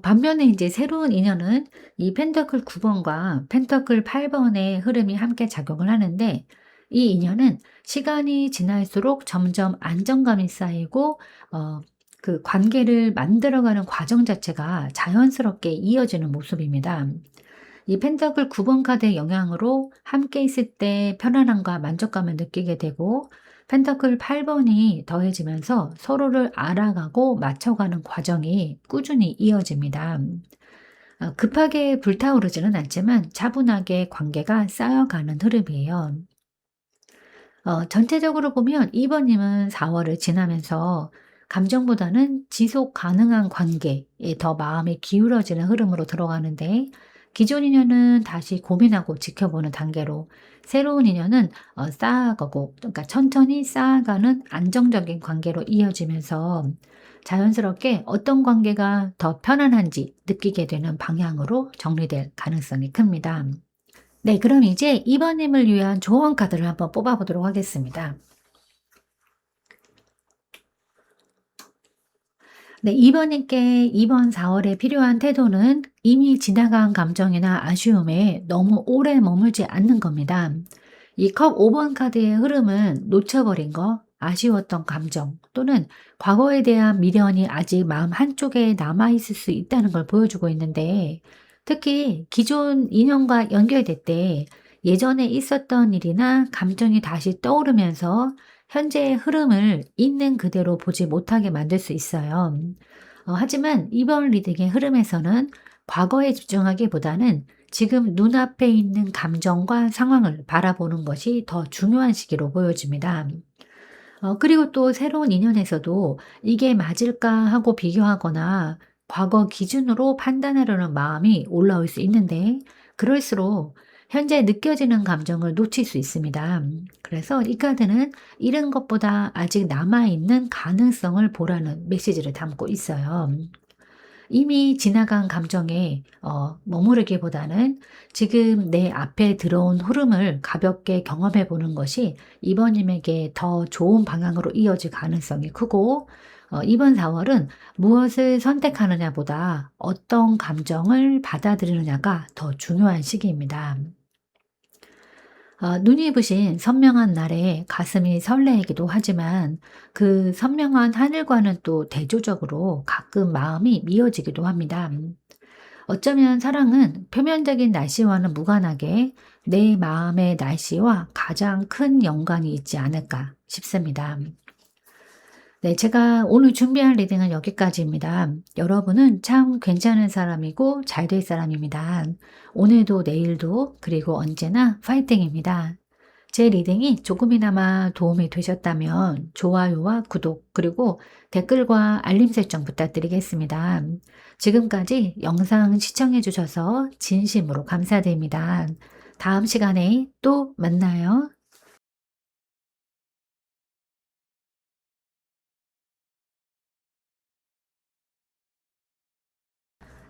반면에 이제 새로운 인연은 이 펜터클 9번과 펜터클 8번의 흐름이 함께 작용을 하는데 이 인연은 시간이 지날수록 점점 안정감이 쌓이고 어 그 관계를 만들어가는 과정 자체가 자연스럽게 이어지는 모습입니다. 이 펜타클 9번 카드의 영향으로 함께 있을 때 편안함과 만족감을 느끼게 되고 펜타클 8 번이 더해지면서 서로를 알아가고 맞춰가는 과정이 꾸준히 이어집니다. 급하게 불타오르지는 않지만 차분하게 관계가 쌓여가는 흐름이에요. 전체적으로 보면 2 번님은 4 월을 지나면서 감정보다는 지속 가능한 관계에 더 마음이 기울어지는 흐름으로 들어가는데 기존 인연은 다시 고민하고 지켜보는 단계로 새로운 인연은 쌓아가고 그러니까 천천히 쌓아가는 안정적인 관계로 이어지면서 자연스럽게 어떤 관계가 더 편안한지 느끼게 되는 방향으로 정리될 가능성이 큽니다. 네, 그럼 이제 2 번님을 위한 조언 카드를 한번 뽑아 보도록 하겠습니다. 네, 2 번님께 이번 4 월에 필요한 태도는 이미 지나간 감정이나 아쉬움에 너무 오래 머물지 않는 겁니다. 이 컵 5번 카드의 흐름은 놓쳐버린 거, 아쉬웠던 감정 또는 과거에 대한 미련이 아직 마음 한쪽에 남아 있을 수 있다는 걸 보여주고 있는데 특히 기존 인연과 연결될 때 예전에 있었던 일이나 감정이 다시 떠오르면서 현재의 흐름을 있는 그대로 보지 못하게 만들 수 있어요. 하지만 이번 리딩의 흐름에서는 과거에 집중하기보다는 지금 눈앞에 있는 감정과 상황을 바라보는 것이 더 중요한 시기로 보여집니다. 그리고 또 새로운 인연에서도 이게 맞을까 하고 비교하거나 과거 기준으로 판단하려는 마음이 올라올 수 있는데 그럴수록 현재 느껴지는 감정을 놓칠 수 있습니다. 그래서 이 카드는 잃은 것보다 아직 남아있는 가능성을 보라는 메시지를 담고 있어요. 이미 지나간 감정에 머무르기보다는 지금 내 앞에 들어온 흐름을 가볍게 경험해 보는 것이 이번님에게 더 좋은 방향으로 이어질 가능성이 크고, 이번 4월은 무엇을 선택하느냐보다 어떤 감정을 받아들이느냐가 더 중요한 시기입니다. 눈이 부신 선명한 날에 가슴이 설레이기도 하지만 그 선명한 하늘과는 또 대조적으로 가끔 마음이 미어지기도 합니다. 어쩌면 사랑은 표면적인 날씨와는 무관하게 내 마음의 날씨와 가장 큰 연관이 있지 않을까 싶습니다. 네, 제가 오늘 준비한 리딩은 여기까지입니다. 여러분은 참 괜찮은 사람이고 잘 될 사람입니다. 오늘도 내일도 그리고 언제나 파이팅입니다. 제 리딩이 조금이나마 도움이 되셨다면 좋아요와 구독 그리고 댓글과 알림 설정 부탁드리겠습니다. 지금까지 영상 시청해 주셔서 진심으로 감사드립니다. 다음 시간에 또 만나요.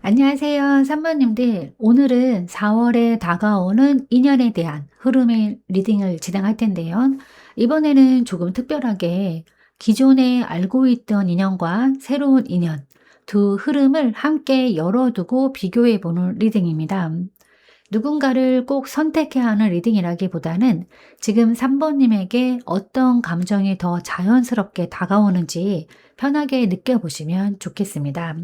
안녕하세요, 산모님들. 오늘은 4월에 다가오는 인연에 대한 흐름의 리딩을 진행할 텐데요. 이번에는 조금 특별하게 기존에 알고 있던 인연과 새로운 인연, 두 흐름을 함께 열어두고 비교해 보는 리딩입니다. 누군가를 꼭 선택해야 하는 리딩이라기보다는 지금 3번님에게 어떤 감정이 더 자연스럽게 다가오는지 편하게 느껴보시면 좋겠습니다.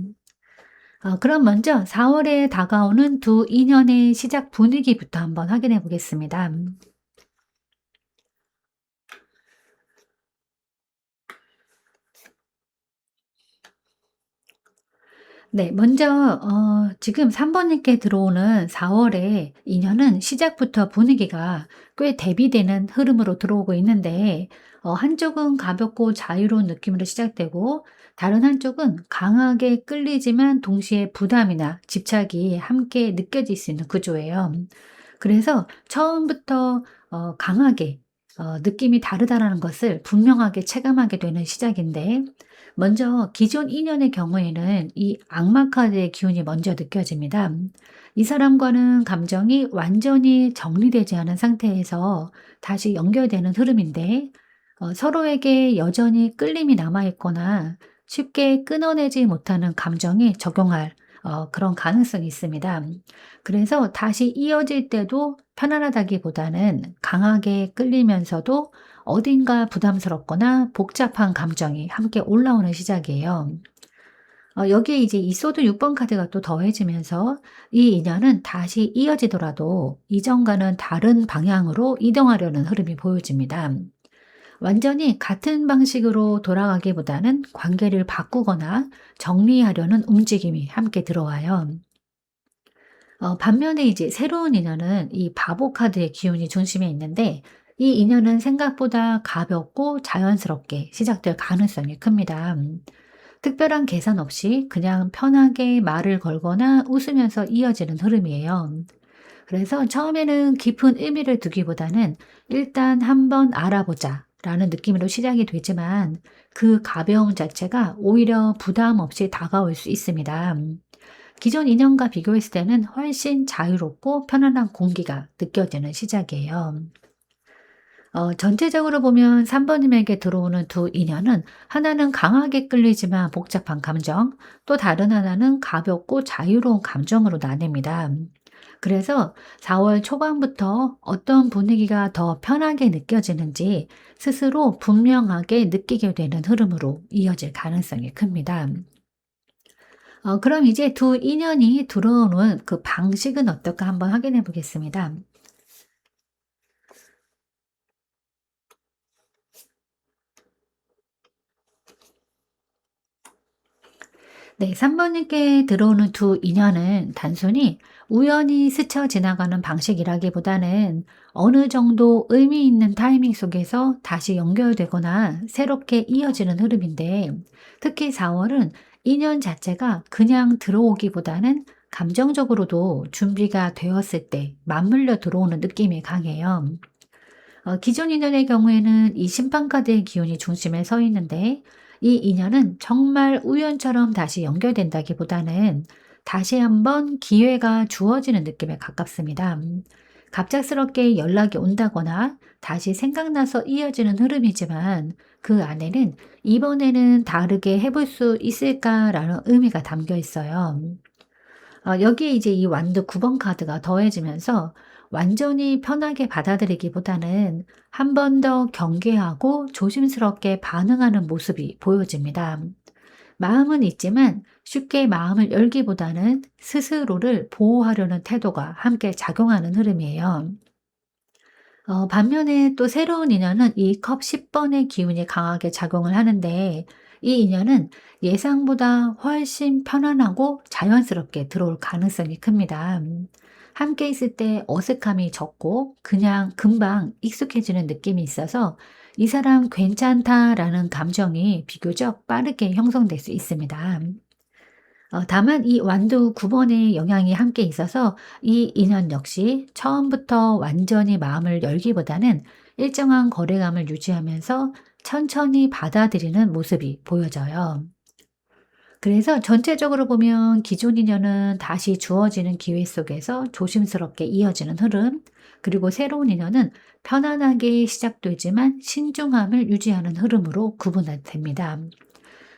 그럼 먼저 4월에 다가오는 두 인연의 시작 분위기부터 한번 확인해 보겠습니다. 네, 먼저 지금 3번님께 들어오는 4월의 인연은 시작부터 분위기가 꽤 대비되는 흐름으로 들어오고 있는데, 한쪽은 가볍고 자유로운 느낌으로 시작되고 다른 한쪽은 강하게 끌리지만 동시에 부담이나 집착이 함께 느껴질 수 있는 구조예요. 그래서 처음부터 강하게 느낌이 다르다라는 것을 분명하게 체감하게 되는 시작인데, 먼저 기존 인연의 경우에는 이 악마 카드의 기운이 먼저 느껴집니다. 이 사람과는 감정이 완전히 정리되지 않은 상태에서 다시 연결되는 흐름인데, 서로에게 여전히 끌림이 남아있거나 쉽게 끊어내지 못하는 감정이 적용할 그런 가능성이 있습니다. 그래서 다시 이어질 때도 편안하다기보다는 강하게 끌리면서도 어딘가 부담스럽거나 복잡한 감정이 함께 올라오는 시작이에요. 여기에 이제 이 소드 6번 카드가 또 더해지면서 이 인연은 다시 이어지더라도 이전과는 다른 방향으로 이동하려는 흐름이 보여집니다. 완전히 같은 방식으로 돌아가기보다는 관계를 바꾸거나 정리하려는 움직임이 함께 들어와요. 반면에 이제 새로운 인연은 이 바보 카드의 기운이 중심에 있는데, 이 인연은 생각보다 가볍고 자연스럽게 시작될 가능성이 큽니다. 특별한 계산 없이 그냥 편하게 말을 걸거나 웃으면서 이어지는 흐름이에요. 그래서 처음에는 깊은 의미를 두기보다는 일단 한번 알아보자 라는 느낌으로 시작이 되지만, 그 가벼움 자체가 오히려 부담 없이 다가올 수 있습니다. 기존 인연과 비교했을 때는 훨씬 자유롭고 편안한 공기가 느껴지는 시작이에요. 전체적으로 보면 3번님에게 들어오는 두 인연은 하나는 강하게 끌리지만 복잡한 감정, 또 다른 하나는 가볍고 자유로운 감정으로 나뉩니다. 그래서 4월 초반부터 어떤 분위기가 더 편하게 느껴지는지 스스로 분명하게 느끼게 되는 흐름으로 이어질 가능성이 큽니다. 그럼 이제 두 인연이 들어오는 그 방식은 어떨까 한번 확인해 보겠습니다. 네, 3번님께 들어오는 두 인연은 단순히 우연히 스쳐 지나가는 방식이라기보다는 어느 정도 의미 있는 타이밍 속에서 다시 연결되거나 새롭게 이어지는 흐름인데, 특히 4월은 인연 자체가 그냥 들어오기보다는 감정적으로도 준비가 되었을 때 맞물려 들어오는 느낌이 강해요. 기존 인연의 경우에는 이 심판카드의 기운이 중심에 서 있는데, 이 인연은 정말 우연처럼 다시 연결된다기보다는 다시 한번 기회가 주어지는 느낌에 가깝습니다. 갑작스럽게 연락이 온다거나 다시 생각나서 이어지는 흐름이지만 그 안에는 '이번에는 다르게 해볼 수 있을까?'라는 의미가 담겨 있어요. 여기에 이제 이 완드 9번 카드가 더해지면서 완전히 편하게 받아들이기보다는 한 번 더 경계하고 조심스럽게 반응하는 모습이 보여집니다. 마음은 있지만 쉽게 마음을 열기보다는 스스로를 보호하려는 태도가 함께 작용하는 흐름이에요. 반면에 또 새로운 인연은 이 컵 10 번의 기운이 강하게 작용을 하는데, 이 인연은 예상보다 훨씬 편안하고 자연스럽게 들어올 가능성이 큽니다. 함께 있을 때 어색함이 적고 그냥 금방 익숙해지는 느낌이 있어서 '이 사람 괜찮다.'라는 감정이 비교적 빠르게 형성될 수 있습니다. 다만 이 완두 9 번의 영향이 함께 있어서 이 인연 역시 처음부터 완전히 마음을 열기보다는 일정한 거래감을 유지하면서 천천히 받아들이는 모습이 보여져요. 그래서 전체적으로 보면 기존 인연은 다시 주어지는 기회 속에서 조심스럽게 이어지는 흐름, 그리고 새로운 인연은 편안하게 시작되지만 신중함을 유지하는 흐름으로 구분됩니다.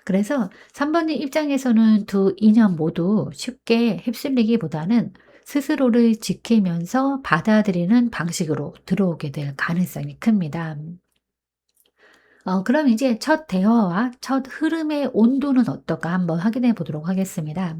그래서 3 번님 입장에서는 두 인연 모두 쉽게 휩쓸리기보다는 스스로를 지키면서 받아들이는 방식으로 들어오게 될 가능성이 큽니다. 그럼 이제 첫 대화와 첫 흐름의 온도는 어떨까 한번 확인해 보도록 하겠습니다.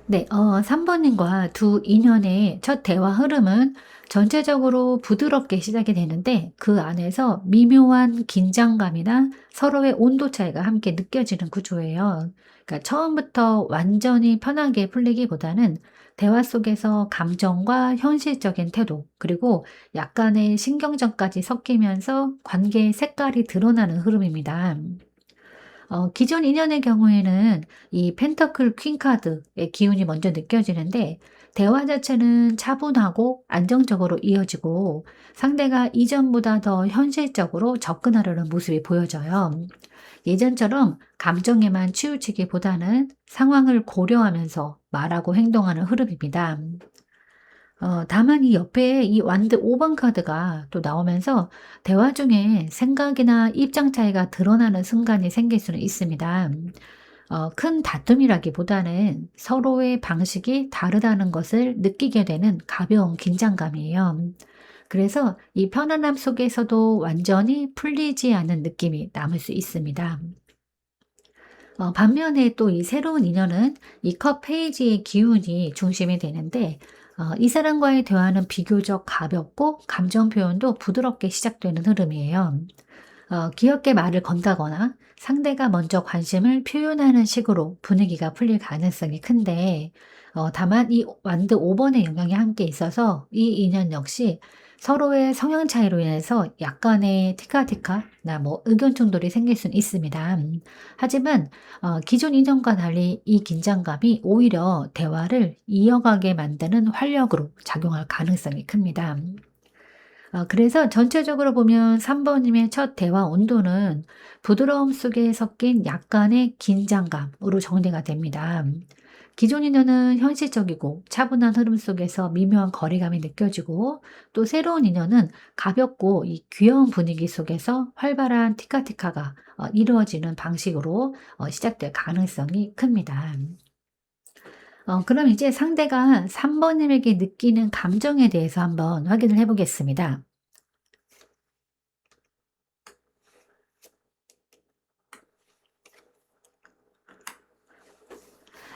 네. 3 번님과 두 인연의 첫 대화 흐름은 전체적으로 부드럽게 시작이 되는데, 그 안에서 미묘한 긴장감이나 서로의 온도 차이가 함께 느껴지는 구조예요. 그러니까 처음부터 완전히 편하게 풀리기보다는 대화 속에서 감정과 현실적인 태도, 그리고 약간의 신경전까지 섞이면서 관계의 색깔이 드러나는 흐름입니다. 기존 인연의 경우에는 이 펜터클 퀸 카드의 기운이 먼저 느껴지는데, 대화 자체는 차분하고 안정적으로 이어지고 상대가 이전보다 더 현실적으로 접근하려는 모습이 보여져요. 예전처럼 감정에만 치우치기보다는 상황을 고려하면서 말하고 행동하는 흐름입니다. 다만 이 옆에 이 완드 5번 카드가 또 나오면서 대화 중에 생각이나 입장 차이가 드러나는 순간이 생길 수는 있습니다. 큰 다툼이라기보다는 서로의 방식이 다르다는 것을 느끼게 되는 가벼운 긴장감이에요. 그래서 이 편안함 속에서도 완전히 풀리지 않은 느낌이 남을 수 있습니다. 반면에 또 이 새로운 인연은 이 컵 페이지의 기운이 중심이 되는데, 이 사람과의 대화는 비교적 가볍고 감정 표현도 부드럽게 시작되는 흐름이에요. 귀엽게 말을 건다거나 상대가 먼저 관심을 표현하는 식으로 분위기가 풀릴 가능성이 큰데, 다만 이 완드 5 번의 영향이 함께 있어서 이 인연 역시 서로의 성향 차이로 인해서 약간의 티카티카나 뭐 의견 충돌이 생길 수는 있습니다. 하지만 기존 인연과 달리 이 긴장감이 오히려 대화를 이어가게 만드는 활력으로 작용할 가능성이 큽니다. 그래서 전체적으로 보면 3 번님의 첫 대화 온도는 부드러움 속에 섞인 약간의 긴장감으로 정리가 됩니다. 기존 인연은 현실적이고 차분한 흐름 속에서 미묘한 거리감이 느껴지고, 또 새로운 인연은 가볍고 이 귀여운 분위기 속에서 활발한 티카티카가 이루어지는 방식으로 시작될 가능성이 큽니다. 그럼 이제 상대가 3 번님에게 느끼는 감정에 대해서 한번 확인을 해 보겠습니다.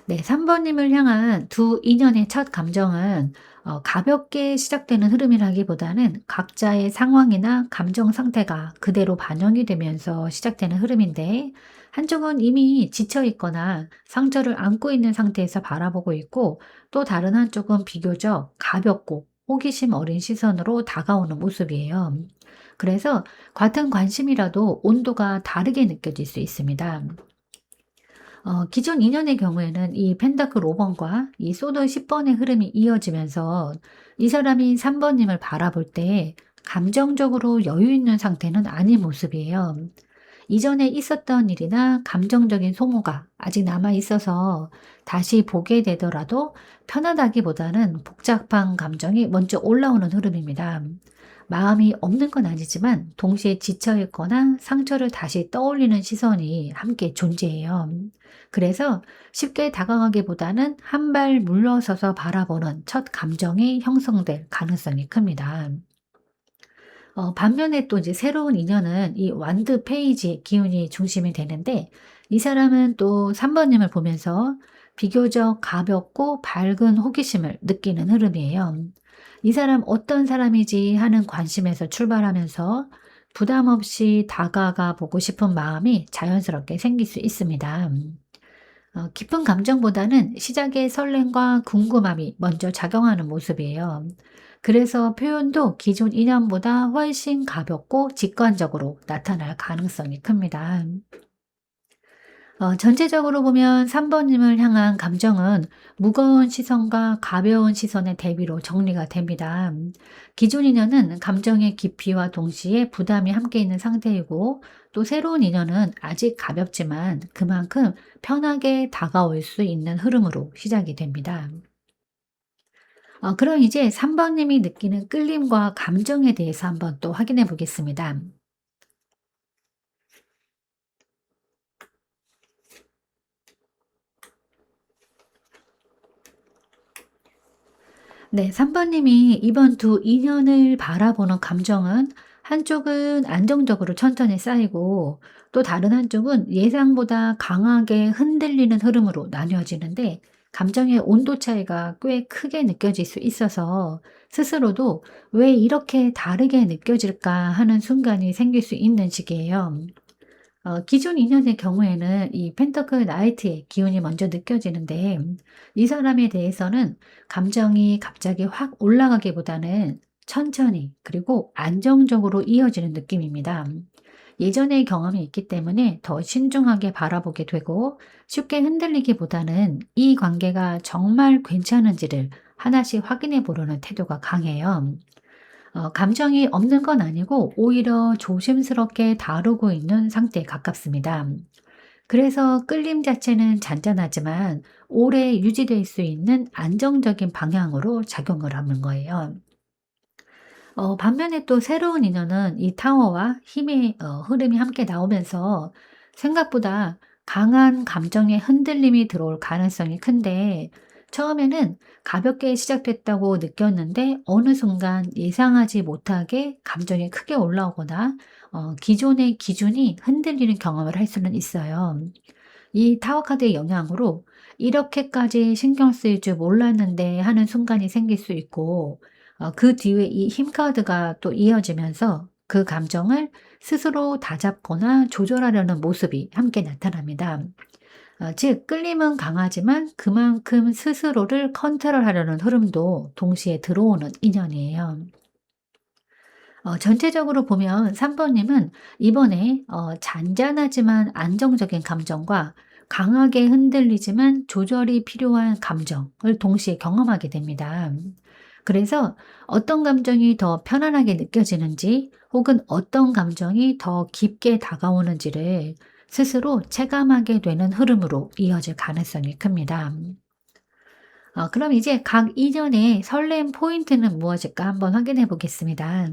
네. 3 번님을 향한 두 인연의 첫 감정은 가볍게 시작되는 흐름이라기보다는 각자의 상황이나 감정 상태가 그대로 반영이 되면서 시작되는 흐름인데, 한쪽은 이미 지쳐 있거나 상처를 안고 있는 상태에서 바라보고 있고, 또 다른 한쪽은 비교적 가볍고 호기심 어린 시선으로 다가오는 모습이에요. 그래서 같은 관심이라도 온도가 다르게 느껴질 수 있습니다. 기존 인연의 경우에는 이 펜타클 5 번과 이 소드 10 번의 흐름이 이어지면서 이 사람이 3 번님을 바라볼 때 감정적으로 여유 있는 상태는 아닌 모습이에요. 이전에 있었던 일이나 감정적인 소모가 아직 남아 있어서 다시 보게 되더라도 편하다기보다는 복잡한 감정이 먼저 올라오는 흐름입니다. 마음이 없는 건 아니지만 동시에 지쳐 있거나 상처를 다시 떠올리는 시선이 함께 존재해요. 그래서 쉽게 다가가기보다는 한 발 물러서서 바라보는 첫 감정이 형성될 가능성이 큽니다. 반면에 또 이제 새로운 인연은 이 완드 페이지의 기운이 중심이 되는데 이 사람은 또 3 번님을 보면서 비교적 가볍고 밝은 호기심을 느끼는 흐름이에요. 이 사람 어떤 사람이지 하는 관심에서 출발하면서 부담 없이 다가가 보고 싶은 마음이 자연스럽게 생길 수 있습니다. 깊은 감정보다는 시작의 설렘과 궁금함이 먼저 작용하는 모습이에요. 그래서 표현도 기존 인연보다 훨씬 가볍고 직관적으로 나타날 가능성이 큽니다. 전체적으로 보면 3 번님을 향한 감정은 무거운 시선과 가벼운 시선의 대비로 정리가 됩니다. 기존 인연은 감정의 깊이와 동시에 부담이 함께 있는 상태이고 또 새로운 인연은 아직 가볍지만 그만큼 편하게 다가올 수 있는 흐름으로 시작이 됩니다. 그럼 이제 3 번님이 느끼는 끌림과 감정에 대해서 한번 또 확인해 보겠습니다. 네. 3 번님이 이번 두 인연을 바라보는 감정은 한쪽은 안정적으로 천천히 쌓이고 또 다른 한쪽은 예상보다 강하게 흔들리는 흐름으로 나뉘어지는데 감정의 온도 차이가 꽤 크게 느껴질 수 있어서 스스로도 '왜 이렇게 다르게 느껴질까?' 하는 순간이 생길 수 있는 시기예요. 기존 인연의 경우에는 이 펜터클 나이트의 기운이 먼저 느껴지는데 이 사람에 대해서는 감정이 갑자기 확 올라가기보다는 천천히 그리고 안정적으로 이어지는 느낌입니다. 예전의 경험이 있기 때문에 더 신중하게 바라보게 되고 쉽게 흔들리기보다는 이 관계가 정말 괜찮은지를 하나씩 확인해 보려는 태도가 강해요. 감정이 없는 건 아니고 오히려 조심스럽게 다루고 있는 상태에 가깝습니다. 그래서 끌림 자체는 잔잔하지만 오래 유지될 수 있는 안정적인 방향으로 작용을 하는 거예요. 반면에 또 새로운 인연은 이 타워와 힘의 흐름이 함께 나오면서 생각보다 강한 감정의 흔들림이 들어올 가능성이 큰데 처음에는 가볍게 시작됐다고 느꼈는데 어느 순간 예상하지 못하게 감정이 크게 올라오거나 기존의 기준이 흔들리는 경험을 할 수는 있어요. 이 타워 카드의 영향으로 '이렇게까지 신경 쓰일 줄 몰랐는데.' 하는 순간이 생길 수 있고 그 뒤에 이 힘 카드가 또 이어지면서 그 감정을 스스로 다잡거나 조절하려는 모습이 함께 나타납니다. 즉 끌림은 강하지만 그만큼 스스로를 컨트롤하려는 흐름도 동시에 들어오는 인연이에요. 전체적으로 보면 3 번님은 이번에 잔잔하지만 안정적인 감정과 강하게 흔들리지만 조절이 필요한 감정을 동시에 경험하게 됩니다. 그래서 어떤 감정이 더 편안하게 느껴지는지 혹은 어떤 감정이 더 깊게 다가오는지를 스스로 체감하게 되는 흐름으로 이어질 가능성이 큽니다. 그럼 이제 각 이전의 설렘 포인트는 무엇일까 한번 확인해 보겠습니다.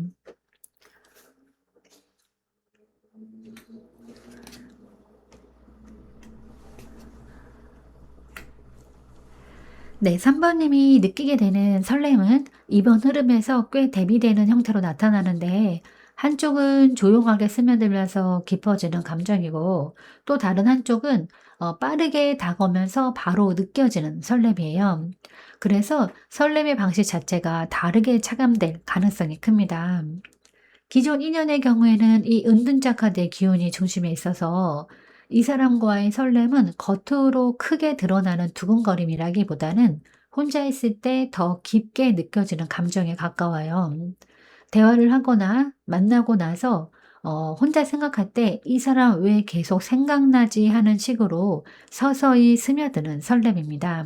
네, 3 번님이 느끼게 되는 설렘은 이번 흐름에서 꽤 대비되는 형태로 나타나는데 한쪽은 조용하게 스며들면서 깊어지는 감정이고 또 다른 한쪽은 빠르게 다가오면서 바로 느껴지는 설렘이에요. 그래서 설렘의 방식 자체가 다르게 차감될 가능성이 큽니다. 기존 인연의 경우에는 이 은둔자 카드의 기운이 중심에 있어서 이 사람과의 설렘은 겉으로 크게 드러나는 두근거림이라기보다는 혼자 있을 때 더 깊게 느껴지는 감정에 가까워요. 대화를 하거나 만나고 나서 혼자 생각할 때 '이 사람 왜 계속 생각나지?' 하는 식으로 서서히 스며드는 설렘입니다.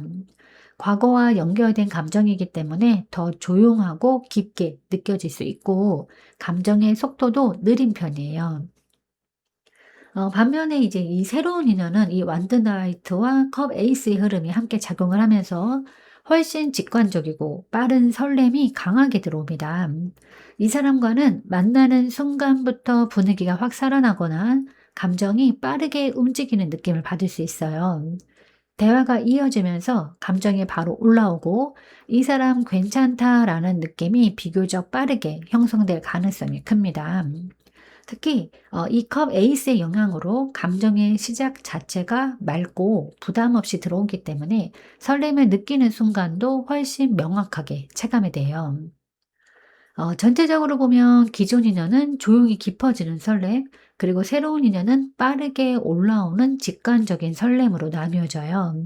과거와 연결된 감정이기 때문에 더 조용하고 깊게 느껴질 수 있고 감정의 속도도 느린 편이에요. 반면에 이제 이 새로운 인연은 이 완드 나이트와 컵 에이스의 흐름이 함께 작용을 하면서 훨씬 직관적이고 빠른 설렘이 강하게 들어옵니다. 이 사람과는 만나는 순간부터 분위기가 확 살아나거나 감정이 빠르게 움직이는 느낌을 받을 수 있어요. 대화가 이어지면서 감정이 바로 올라오고 이 사람 괜찮다라는 느낌이 비교적 빠르게 형성될 가능성이 큽니다. 특히 이 컵 에이스의 영향으로 감정의 시작 자체가 맑고 부담 없이 들어오기 때문에 설렘을 느끼는 순간도 훨씬 명확하게 체감이 돼요. 전체적으로 보면 기존 인연은 조용히 깊어지는 설렘, 그리고 새로운 인연은 빠르게 올라오는 직관적인 설렘으로 나뉘어져요.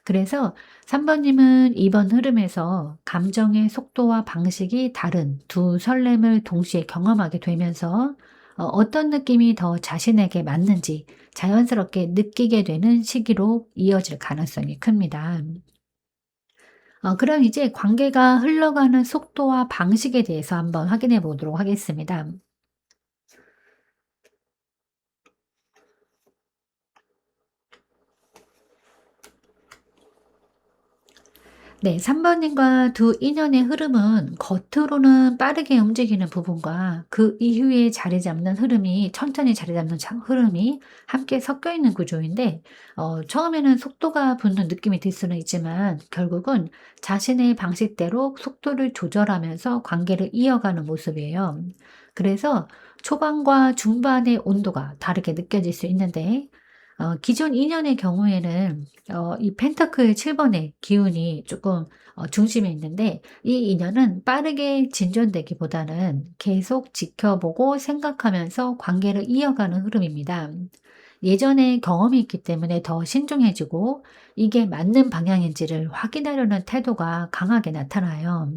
그래서 3번님은 이번 흐름에서 감정의 속도와 방식이 다른 두 설렘을 동시에 경험하게 되면서 어떤 느낌이 더 자신에게 맞는지 자연스럽게 느끼게 되는 시기로 이어질 가능성이 큽니다. 그럼 이제 관계가 흘러가는 속도와 방식에 대해서 한번 확인해 보도록 하겠습니다. 네, 3번님과 두 인연의 흐름은 겉으로는 빠르게 움직이는 부분과 그 이후에 자리 잡는 흐름이 천천히 자리 잡는 흐름이 함께 섞여 있는 구조인데 처음에는 속도가 붙는 느낌이 들 수는 있지만 결국은 자신의 방식대로 속도를 조절하면서 관계를 이어가는 모습이에요. 그래서 초반과 중반의 온도가 다르게 느껴질 수 있는데 기존 인연의 경우에는 이 펜타클 7 번의 기운이 조금 중심에 있는데 이 인연은 빠르게 진전되기보다는 계속 지켜보고 생각하면서 관계를 이어가는 흐름입니다. 예전에 경험이 있기 때문에 더 신중해지고 이게 맞는 방향인지를 확인하려는 태도가 강하게 나타나요.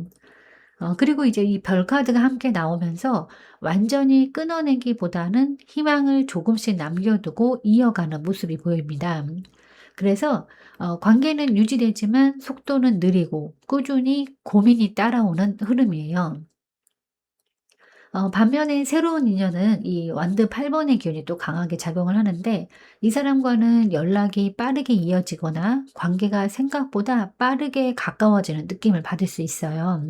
그리고 이제 이 별 카드가 함께 나오면서 완전히 끊어내기보다는 희망을 조금씩 남겨두고 이어가는 모습이 보입니다. 그래서 관계는 유지되지만 속도는 느리고 꾸준히 고민이 따라오는 흐름이에요. 반면에 새로운 인연은 이 완드 8 번의 기운이 또 강하게 작용을 하는데 이 사람과는 연락이 빠르게 이어지거나 관계가 생각보다 빠르게 가까워지는 느낌을 받을 수 있어요.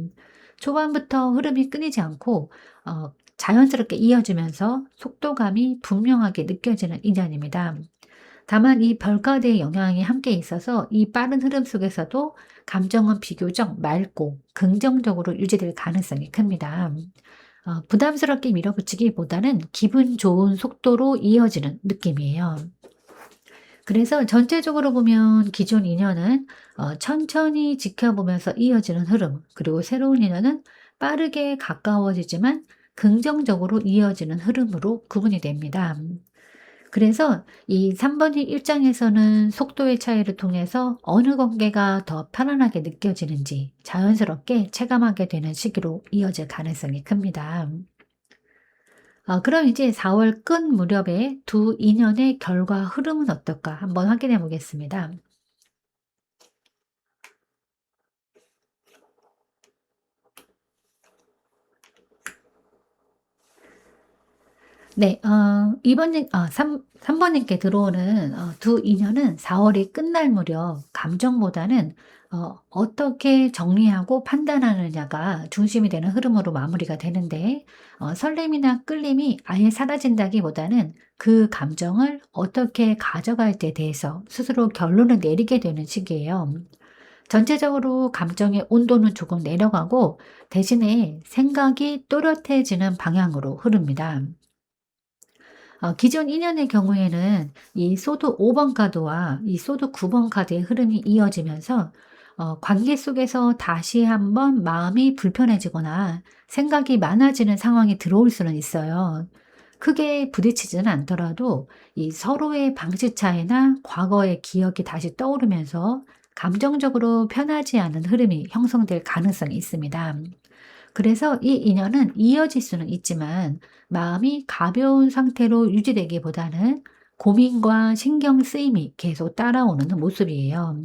초반부터 흐름이 끊이지 않고 자연스럽게 이어지면서 속도감이 분명하게 느껴지는 인연입니다. 다만 이 별과대의 영향이 함께 있어서 이 빠른 흐름 속에서도 감정은 비교적 맑고 긍정적으로 유지될 가능성이 큽니다. 부담스럽게 밀어붙이기보다는 기분 좋은 속도로 이어지는 느낌이에요. 그래서 전체적으로 보면 기존 인연은 천천히 지켜보면서 이어지는 흐름, 그리고 새로운 인연은 빠르게 가까워지지만 긍정적으로 이어지는 흐름으로 구분이 됩니다. 그래서 이 3 번의 입장에서는 속도의 차이를 통해서 어느 관계가 더 편안하게 느껴지는지 자연스럽게 체감하게 되는 시기로 이어질 가능성이 큽니다. 그럼 이제 4월 끝 무렵에 두 인연의 결과 흐름은 어떨까 한번 확인해 보겠습니다. 네. 이번님 3 번님께 들어오는 두 인연은 4 월이 끝날 무렵 감정보다는 어떻게 정리하고 판단하느냐가 중심이 되는 흐름으로 마무리가 되는데 설렘이나 끌림이 아예 사라진다기보다는 그 감정을 어떻게 가져갈 때 대해서 스스로 결론을 내리게 되는 시기예요. 전체적으로 감정의 온도는 조금 내려가고 대신에 생각이 또렷해지는 방향으로 흐릅니다. 기존 인연의 경우에는 이 소드 5번 카드와 이 소드 9번 카드의 흐름이 이어지면서 관계 속에서 다시 한번 마음이 불편해지거나 생각이 많아지는 상황이 들어올 수는 있어요. 크게 부딪히지는 않더라도 이 서로의 방식 차이나 과거의 기억이 다시 떠오르면서 감정적으로 편하지 않은 흐름이 형성될 가능성이 있습니다. 그래서 이 인연은 이어질 수는 있지만 마음이 가벼운 상태로 유지되기보다는 고민과 신경 쓰임이 계속 따라오는 모습이에요.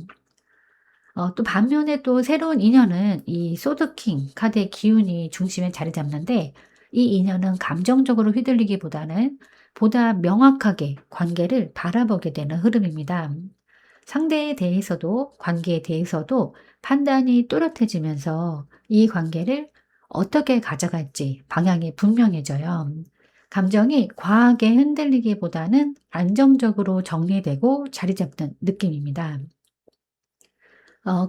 또 반면에 또 새로운 인연은 이 소드킹 카드의 기운이 중심에 자리 잡는데, 이 인연은 감정적으로 휘둘리기보다는 보다 명확하게 관계를 바라보게 되는 흐름입니다. 상대에 대해서도 관계에 대해서도 판단이 또렷해지면서 이 관계를 어떻게 가져갈지 방향이 분명해져요. 감정이 과하게 흔들리기보다는 안정적으로 정리되고 자리 잡는 느낌입니다.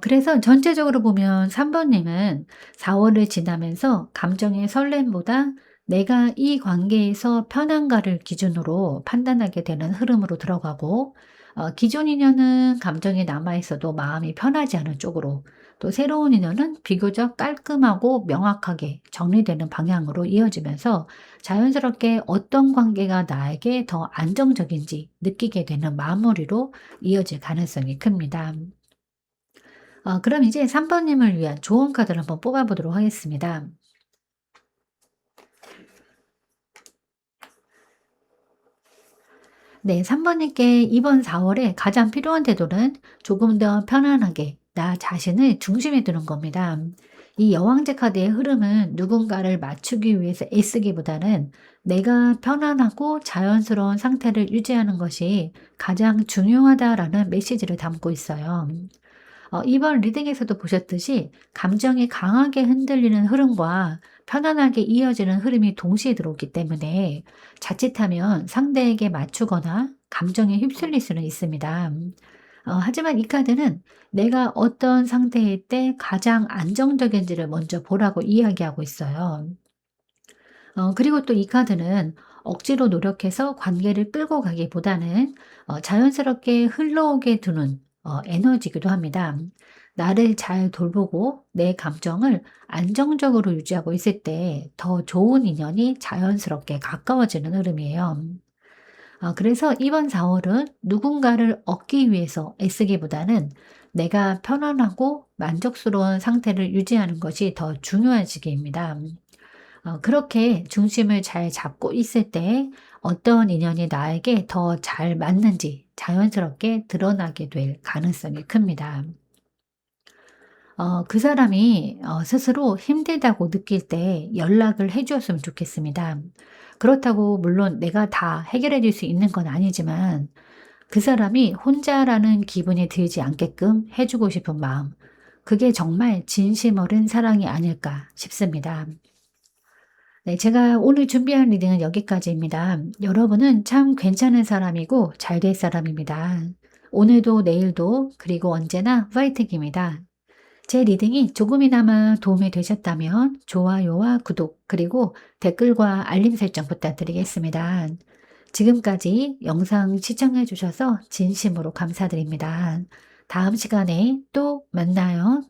그래서 전체적으로 보면 3 번님은 4 월을 지나면서 감정의 설렘보다 내가 이 관계에서 편한가를 기준으로 판단하게 되는 흐름으로 들어가고, 기존 인연은 감정이 남아 있어도 마음이 편하지 않은 쪽으로, 또 새로운 인연은 비교적 깔끔하고 명확하게 정리되는 방향으로 이어지면서 자연스럽게 어떤 관계가 나에게 더 안정적인지 느끼게 되는 마무리로 이어질 가능성이 큽니다. 그럼 이제 3 번님을 위한 조언 카드를 한번 뽑아 보도록 하겠습니다. 네, 3 번님께 이번 4 월에 가장 필요한 태도는 조금 더 편안하게 나 자신을 중심에 두는 겁니다. 이 여왕제 카드의 흐름은 누군가를 맞추기 위해서 애쓰기보다는 내가 편안하고 자연스러운 상태를 유지하는 것이 가장 중요하다라는 메시지를 담고 있어요. 이번 리딩에서도 보셨듯이 감정이 강하게 흔들리는 흐름과 편안하게 이어지는 흐름이 동시에 들어오기 때문에 자칫하면 상대에게 맞추거나 감정에 휩쓸릴 수는 있습니다. 하지만 이 카드는 내가 어떤 상태일 때 가장 안정적인지를 먼저 보라고 이야기하고 있어요. 그리고 또 이 카드는 억지로 노력해서 관계를 끌고 가기보다는 자연스럽게 흘러오게 두는 에너지이기도 합니다. 나를 잘 돌보고 내 감정을 안정적으로 유지하고 있을 때 더 좋은 인연이 자연스럽게 가까워지는 흐름이에요. 그래서 이번 4 월은 누군가를 얻기 위해서 애쓰기보다는 내가 편안하고 만족스러운 상태를 유지하는 것이 더 중요한 시기입니다. 그렇게 중심을 잘 잡고 있을 때 어떤 인연이 나에게 더 잘 맞는지 자연스럽게 드러나게 될 가능성이 큽니다. 그 사람이 스스로 힘들다고 느낄 때 연락을 해 주었으면 좋겠습니다. 그렇다고 물론 내가 다 해결해 줄 수 있는 건 아니지만 그 사람이 혼자라는 기분이 들지 않게끔 해 주고 싶은 마음, 그게 정말 진심 어린 사랑이 아닐까 싶습니다. 네, 제가 오늘 준비한 리딩은 여기까지입니다. 여러분은 참 괜찮은 사람이고 잘 될 사람입니다. 오늘도 내일도 그리고 언제나 파이팅입니다. 제 리딩이 조금이나마 도움이 되셨다면 좋아요와 구독 그리고 댓글과 알림 설정 부탁드리겠습니다. 지금까지 영상 시청해 주셔서 진심으로 감사드립니다. 다음 시간에 또 만나요.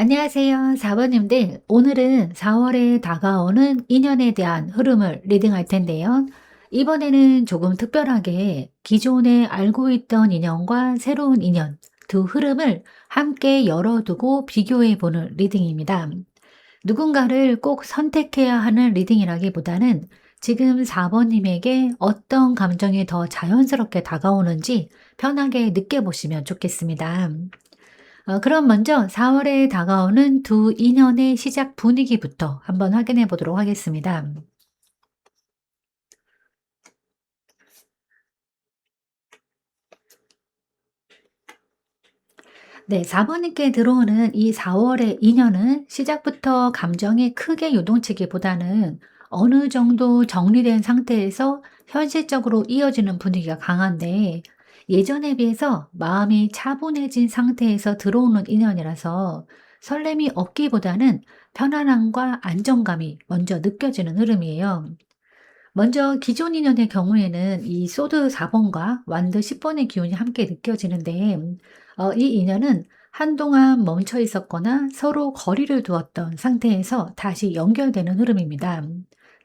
안녕하세요. 4번님들. 오늘은 4월에 다가오는 인연에 대한 흐름을 리딩할 텐데요. 이번에는 조금 특별하게 기존에 알고 있던 인연과 새로운 인연, 두 흐름을 함께 열어두고 비교해 보는 리딩입니다. 누군가를 꼭 선택해야 하는 리딩이라기보다는 지금 4번님에게 어떤 감정이 더 자연스럽게 다가오는지 편하게 느껴보시면 좋겠습니다. 그럼 먼저 4 월에 다가오는 두 인연의 시작 분위기부터 한번 확인해 보도록 하겠습니다. 네, 4 번님께 들어오는 이 4 월의 인연은 시작부터 감정이 크게 요동치기보다는 어느 정도 정리된 상태에서 현실적으로 이어지는 분위기가 강한데, 예전에 비해서 마음이 차분해진 상태에서 들어오는 인연이라서 설렘이 없기보다는 편안함과 안정감이 먼저 느껴지는 흐름이에요. 먼저 기존 인연의 경우에는 이 소드 4 번과 완드 10 번의 기운이 함께 느껴지는데, 이 인연은 한동안 멈춰 있었거나 서로 거리를 두었던 상태에서 다시 연결되는 흐름입니다.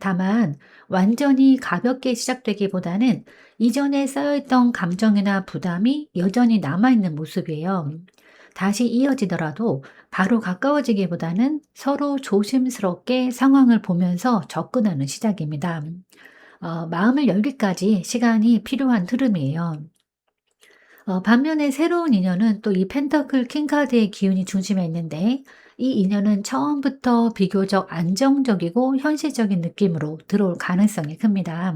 다만 완전히 가볍게 시작되기보다는 이전에 쌓여있던 감정이나 부담이 여전히 남아있는 모습이에요. 다시 이어지더라도 바로 가까워지기보다는 서로 조심스럽게 상황을 보면서 접근하는 시작입니다. 마음을 열기까지 시간이 필요한 흐름이에요. 반면에 새로운 인연은 또 이 펜터클 킹카드의 기운이 중심에 있는데, 이 인연은 처음부터 비교적 안정적이고 현실적인 느낌으로 들어올 가능성이 큽니다.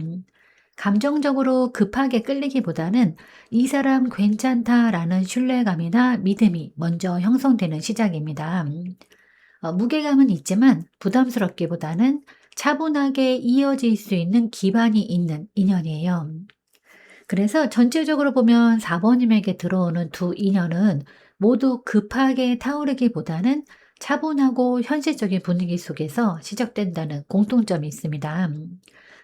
감정적으로 급하게 끌리기보다는 이 사람 괜찮다라는 신뢰감이나 믿음이 먼저 형성되는 시작입니다. 무게감은 있지만 부담스럽기보다는 차분하게 이어질 수 있는 기반이 있는 인연이에요. 그래서 전체적으로 보면 4 번님에게 들어오는 두 인연은 모두 급하게 타오르기보다는 차분하고 현실적인 분위기 속에서 시작된다는 공통점이 있습니다.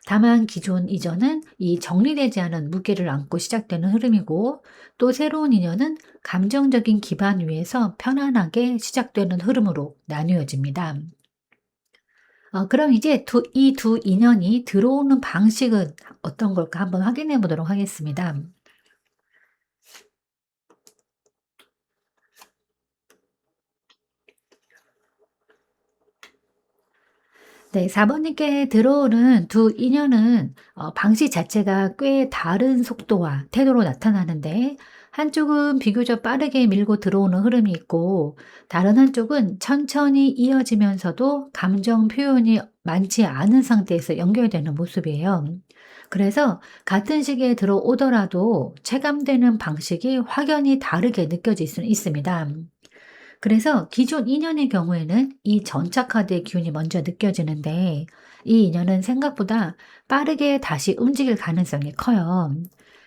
다만 기존 이전은 이 정리되지 않은 무게를 안고 시작되는 흐름이고, 또 새로운 인연은 감정적인 기반 위에서 편안하게 시작되는 흐름으로 나뉘어집니다. 그럼 이제 이 두 인연이 들어오는 방식은 어떤 걸까 한번 확인해 보도록 하겠습니다. 네. 4 번님께 들어오는 두 인연은 방식 자체가 꽤 다른 속도와 태도로 나타나는데, 한쪽은 비교적 빠르게 밀고 들어오는 흐름이 있고, 다른 한쪽은 천천히 이어지면서도 감정 표현이 많지 않은 상태에서 연결되는 모습이에요. 그래서 같은 시기에 들어오더라도 체감되는 방식이 확연히 다르게 느껴질 수는 있습니다. 그래서 기존 인연의 경우에는 이 전차 카드의 기운이 먼저 느껴지는데, 이 인연은 생각보다 빠르게 다시 움직일 가능성이 커요.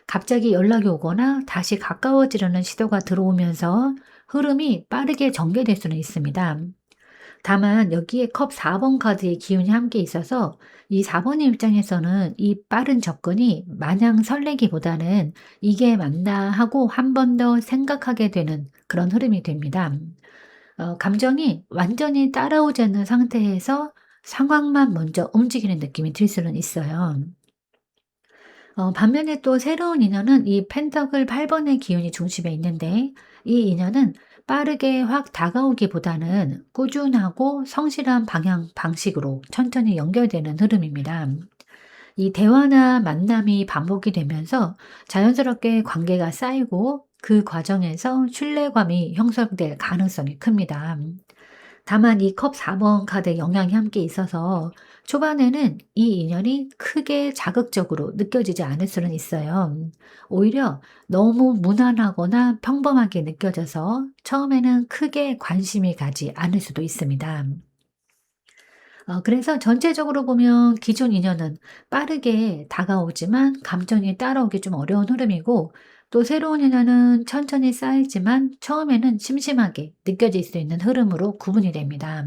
갑자기 연락이 오거나 다시 가까워지려는 시도가 들어오면서 흐름이 빠르게 전개될 수는 있습니다. 다만 여기에 컵 4번 카드의 기운이 함께 있어서 이 4번의 입장에서는 이 빠른 접근이 마냥 설레기보다는 '이게 맞나?' 하고 한 번 더 생각하게 되는 그런 흐름이 됩니다. 감정이 완전히 따라오지 않는 상태에서 상황만 먼저 움직이는 느낌이 들 수는 있어요. 반면에 또 새로운 인연은 이 펜터클 8 번의 기운이 중심에 있는데, 이 인연은 빠르게 확 다가오기보다는 꾸준하고 성실한 방향 방식으로 천천히 연결되는 흐름입니다. 이 대화나 만남이 반복이 되면서 자연스럽게 관계가 쌓이고, 그 과정에서 신뢰감이 형성될 가능성이 큽니다. 다만 이 컵 4번 카드의 영향이 함께 있어서 초반에는 이 인연이 크게 자극적으로 느껴지지 않을 수는 있어요. 오히려 너무 무난하거나 평범하게 느껴져서 처음에는 크게 관심이 가지 않을 수도 있습니다. 그래서 전체적으로 보면 기존 인연은 빠르게 다가오지만 감정이 따라오기 좀 어려운 흐름이고, 또 새로운 인연은 천천히 쌓이지만 처음에는 심심하게 느껴질 수 있는 흐름으로 구분이 됩니다.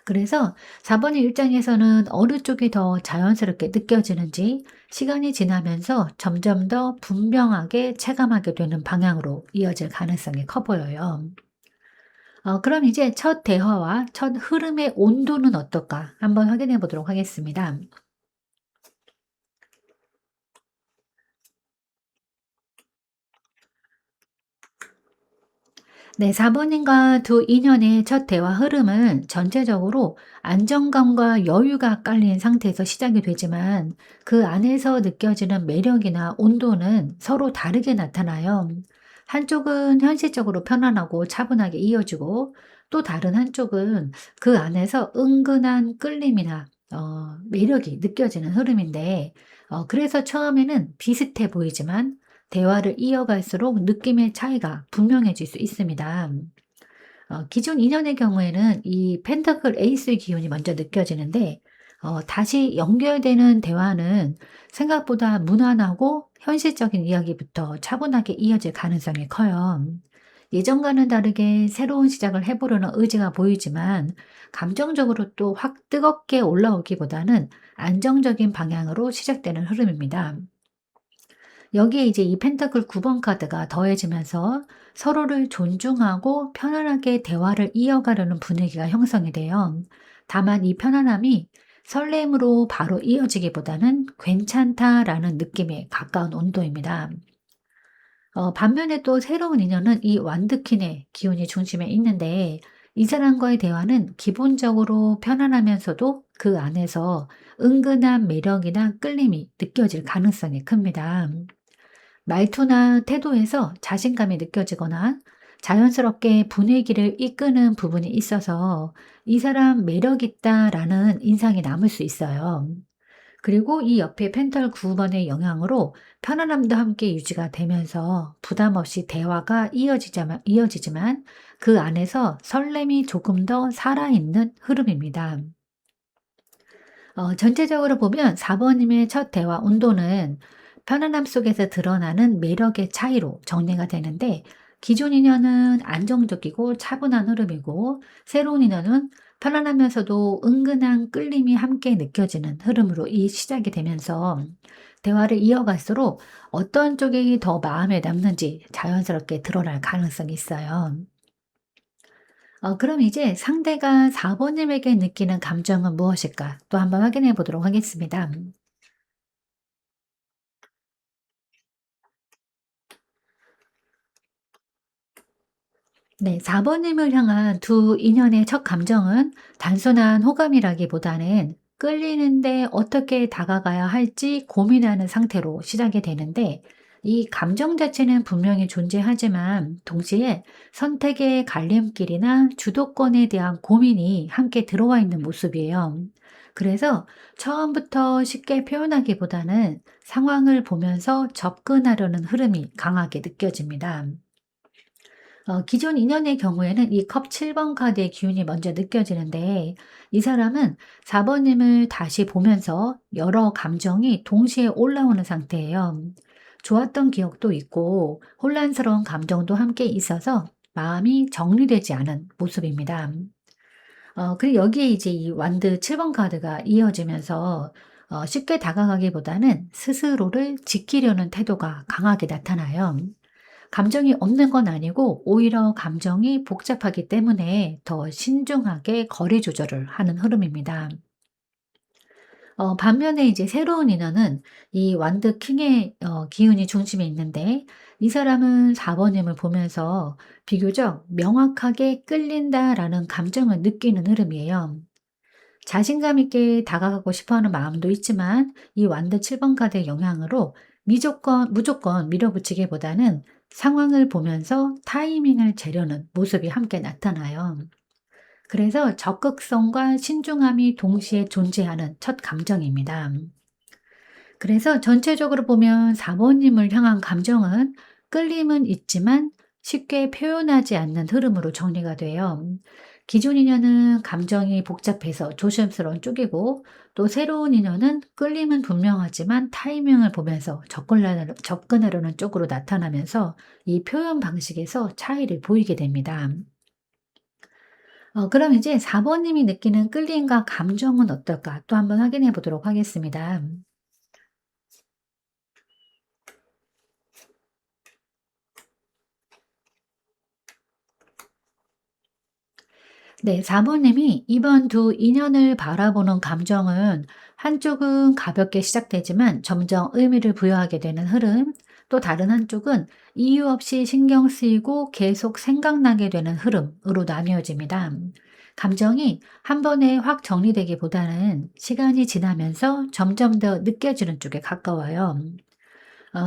그래서 4 번의 입장에서는 어느 쪽이 더 자연스럽게 느껴지는지 시간이 지나면서 점점 더 분명하게 체감하게 되는 방향으로 이어질 가능성이 커 보여요. 그럼 이제 첫 대화와 첫 흐름의 온도는 어떨까 한번 확인해 보도록 하겠습니다. 네, 4 번님과 두 인연의 첫 대화 흐름은 전체적으로 안정감과 여유가 깔린 상태에서 시작이 되지만, 그 안에서 느껴지는 매력이나 온도는 서로 다르게 나타나요. 한쪽은 현실적으로 편안하고 차분하게 이어지고, 또 다른 한쪽은 그 안에서 은근한 끌림이나 매력이 느껴지는 흐름인데, 그래서 처음에는 비슷해 보이지만 대화를 이어갈수록 느낌의 차이가 분명해질 수 있습니다. 기존 인연의 경우에는 이 펜터클 에이스의 기운이 먼저 느껴지는데, 다시 연결되는 대화는 생각보다 무난하고 현실적인 이야기부터 차분하게 이어질 가능성이 커요. 예전과는 다르게 새로운 시작을 해보려는 의지가 보이지만, 감정적으로 또 확 뜨겁게 올라오기보다는 안정적인 방향으로 시작되는 흐름입니다. 여기에 이제 이 펜타클 9번 카드가 더해지면서 서로를 존중하고 편안하게 대화를 이어가려는 분위기가 형성이 돼요. 다만 이 편안함이 설렘으로 바로 이어지기보다는 괜찮다라는 느낌에 가까운 온도입니다. 반면에 또 새로운 인연은 이 완드킨의 기운이 중심에 있는데 이 사람과의 대화는 기본적으로 편안하면서도 그 안에서 은근한 매력이나 끌림이 느껴질 가능성이 큽니다. 말투나 태도에서 자신감이 느껴지거나 자연스럽게 분위기를 이끄는 부분이 있어서 이 사람 매력 있다라는 인상이 남을 수 있어요. 그리고 이 옆에 펜탈 9번의 영향으로 편안함도 함께 유지가 되면서 부담 없이 대화가 이어지지만 그 안에서 설렘이 조금 더 살아있는 흐름입니다. 전체적으로 보면 4번님의 첫 대화 온도는 편안함 속에서 드러나는 매력의 차이로 정리가 되는데 기존 인연은 안정적이고 차분한 흐름이고 새로운 인연은 편안하면서도 은근한 끌림이 함께 느껴지는 흐름으로 시작이 되면서 대화를 이어갈수록 어떤 쪽이 더 마음에 남는지 자연스럽게 드러날 가능성이 있어요. 그럼 이제 상대가 4번님에게 느끼는 감정은 무엇일까? 또 한번 확인해 보도록 하겠습니다. 네, 4번님을 향한 두 인연의 첫 감정은 단순한 호감이라기보다는 끌리는데 어떻게 다가가야 할지 고민하는 상태로 시작이 되는데 이 감정 자체는 분명히 존재하지만 동시에 선택의 갈림길이나 주도권에 대한 고민이 함께 들어와 있는 모습이에요. 그래서 처음부터 쉽게 표현하기보다는 상황을 보면서 접근하려는 흐름이 강하게 느껴집니다. 기존 인연의 경우에는 이 컵 7번 카드의 기운이 먼저 느껴지는데 이 사람은 4 번님을 다시 보면서 여러 감정이 동시에 올라오는 상태예요. 좋았던 기억도 있고 혼란스러운 감정도 함께 있어서 마음이 정리되지 않은 모습입니다. 그리고 여기에 이제 이 완드 7번 카드가 이어지면서 쉽게 다가가기보다는 스스로를 지키려는 태도가 강하게 나타나요. 감정이 없는 건 아니고 오히려 감정이 복잡하기 때문에 더 신중하게 거리 조절을 하는 흐름입니다. 반면에 이제 새로운 인연은 이 완드 킹의 기운이 중심에 있는데 이 사람은 4 번님을 보면서 비교적 명확하게 끌린다라는 감정을 느끼는 흐름이에요. 자신감 있게 다가가고 싶어 하는 마음도 있지만 이 완드 7번 카드의 영향으로 무조건 밀어붙이기보다는 상황을 보면서 타이밍을 재려는 모습이 함께 나타나요. 그래서 적극성과 신중함이 동시에 존재하는 첫 감정입니다. 그래서 전체적으로 보면 4 번님을 향한 감정은 끌림은 있지만 쉽게 표현하지 않는 흐름으로 정리가 돼요. 기존 인연은 감정이 복잡해서 조심스러운 쪽이고 또 새로운 인연은 끌림은 분명하지만 타이밍을 보면서 접근하려는 쪽으로 나타나면서 이 표현 방식에서 차이를 보이게 됩니다. 그럼 이제 4 번님이 느끼는 끌림과 감정은 어떨까? 또 한번 확인해 보도록 하겠습니다. 네, 사모님이 이번 두 인연을 바라보는 감정은 한쪽은 가볍게 시작되지만 점점 의미를 부여하게 되는 흐름, 또 다른 한쪽은 이유 없이 신경 쓰이고 계속 생각나게 되는 흐름으로 나뉘어집니다. 감정이 한 번에 확 정리되기보다는 시간이 지나면서 점점 더 느껴지는 쪽에 가까워요.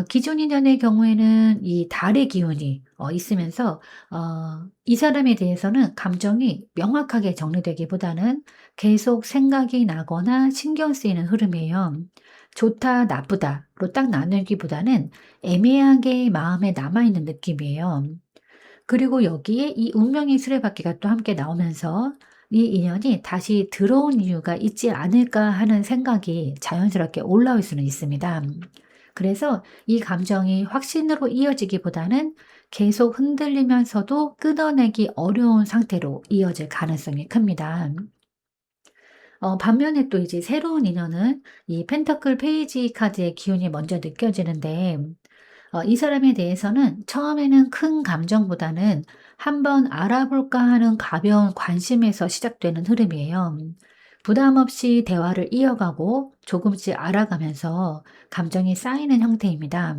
기존 인연의 경우에는 이 달의 기운이 있으면서 이 사람에 대해서는 감정이 명확하게 정리되기보다는 계속 생각이 나거나 신경 쓰이는 흐름이에요. 좋다, 나쁘다로 딱 나누기보다는 애매하게 마음에 남아있는 느낌이에요. 그리고 여기에 이 운명의 수레바퀴가 또 함께 나오면서 이 인연이 다시 들어온 이유가 있지 않을까 하는 생각이 자연스럽게 올라올 수는 있습니다. 그래서 이 감정이 확신으로 이어지기보다는 계속 흔들리면서도 끊어내기 어려운 상태로 이어질 가능성이 큽니다. 반면에 또 이제 새로운 인연은 이 펜터클 페이지 카드의 기운이 먼저 느껴지는데 이 사람에 대해서는 처음에는 큰 감정보다는 '한번 알아볼까.' 하는 가벼운 관심에서 시작되는 흐름이에요. 부담 없이 대화를 이어가고 조금씩 알아가면서 감정이 쌓이는 형태입니다.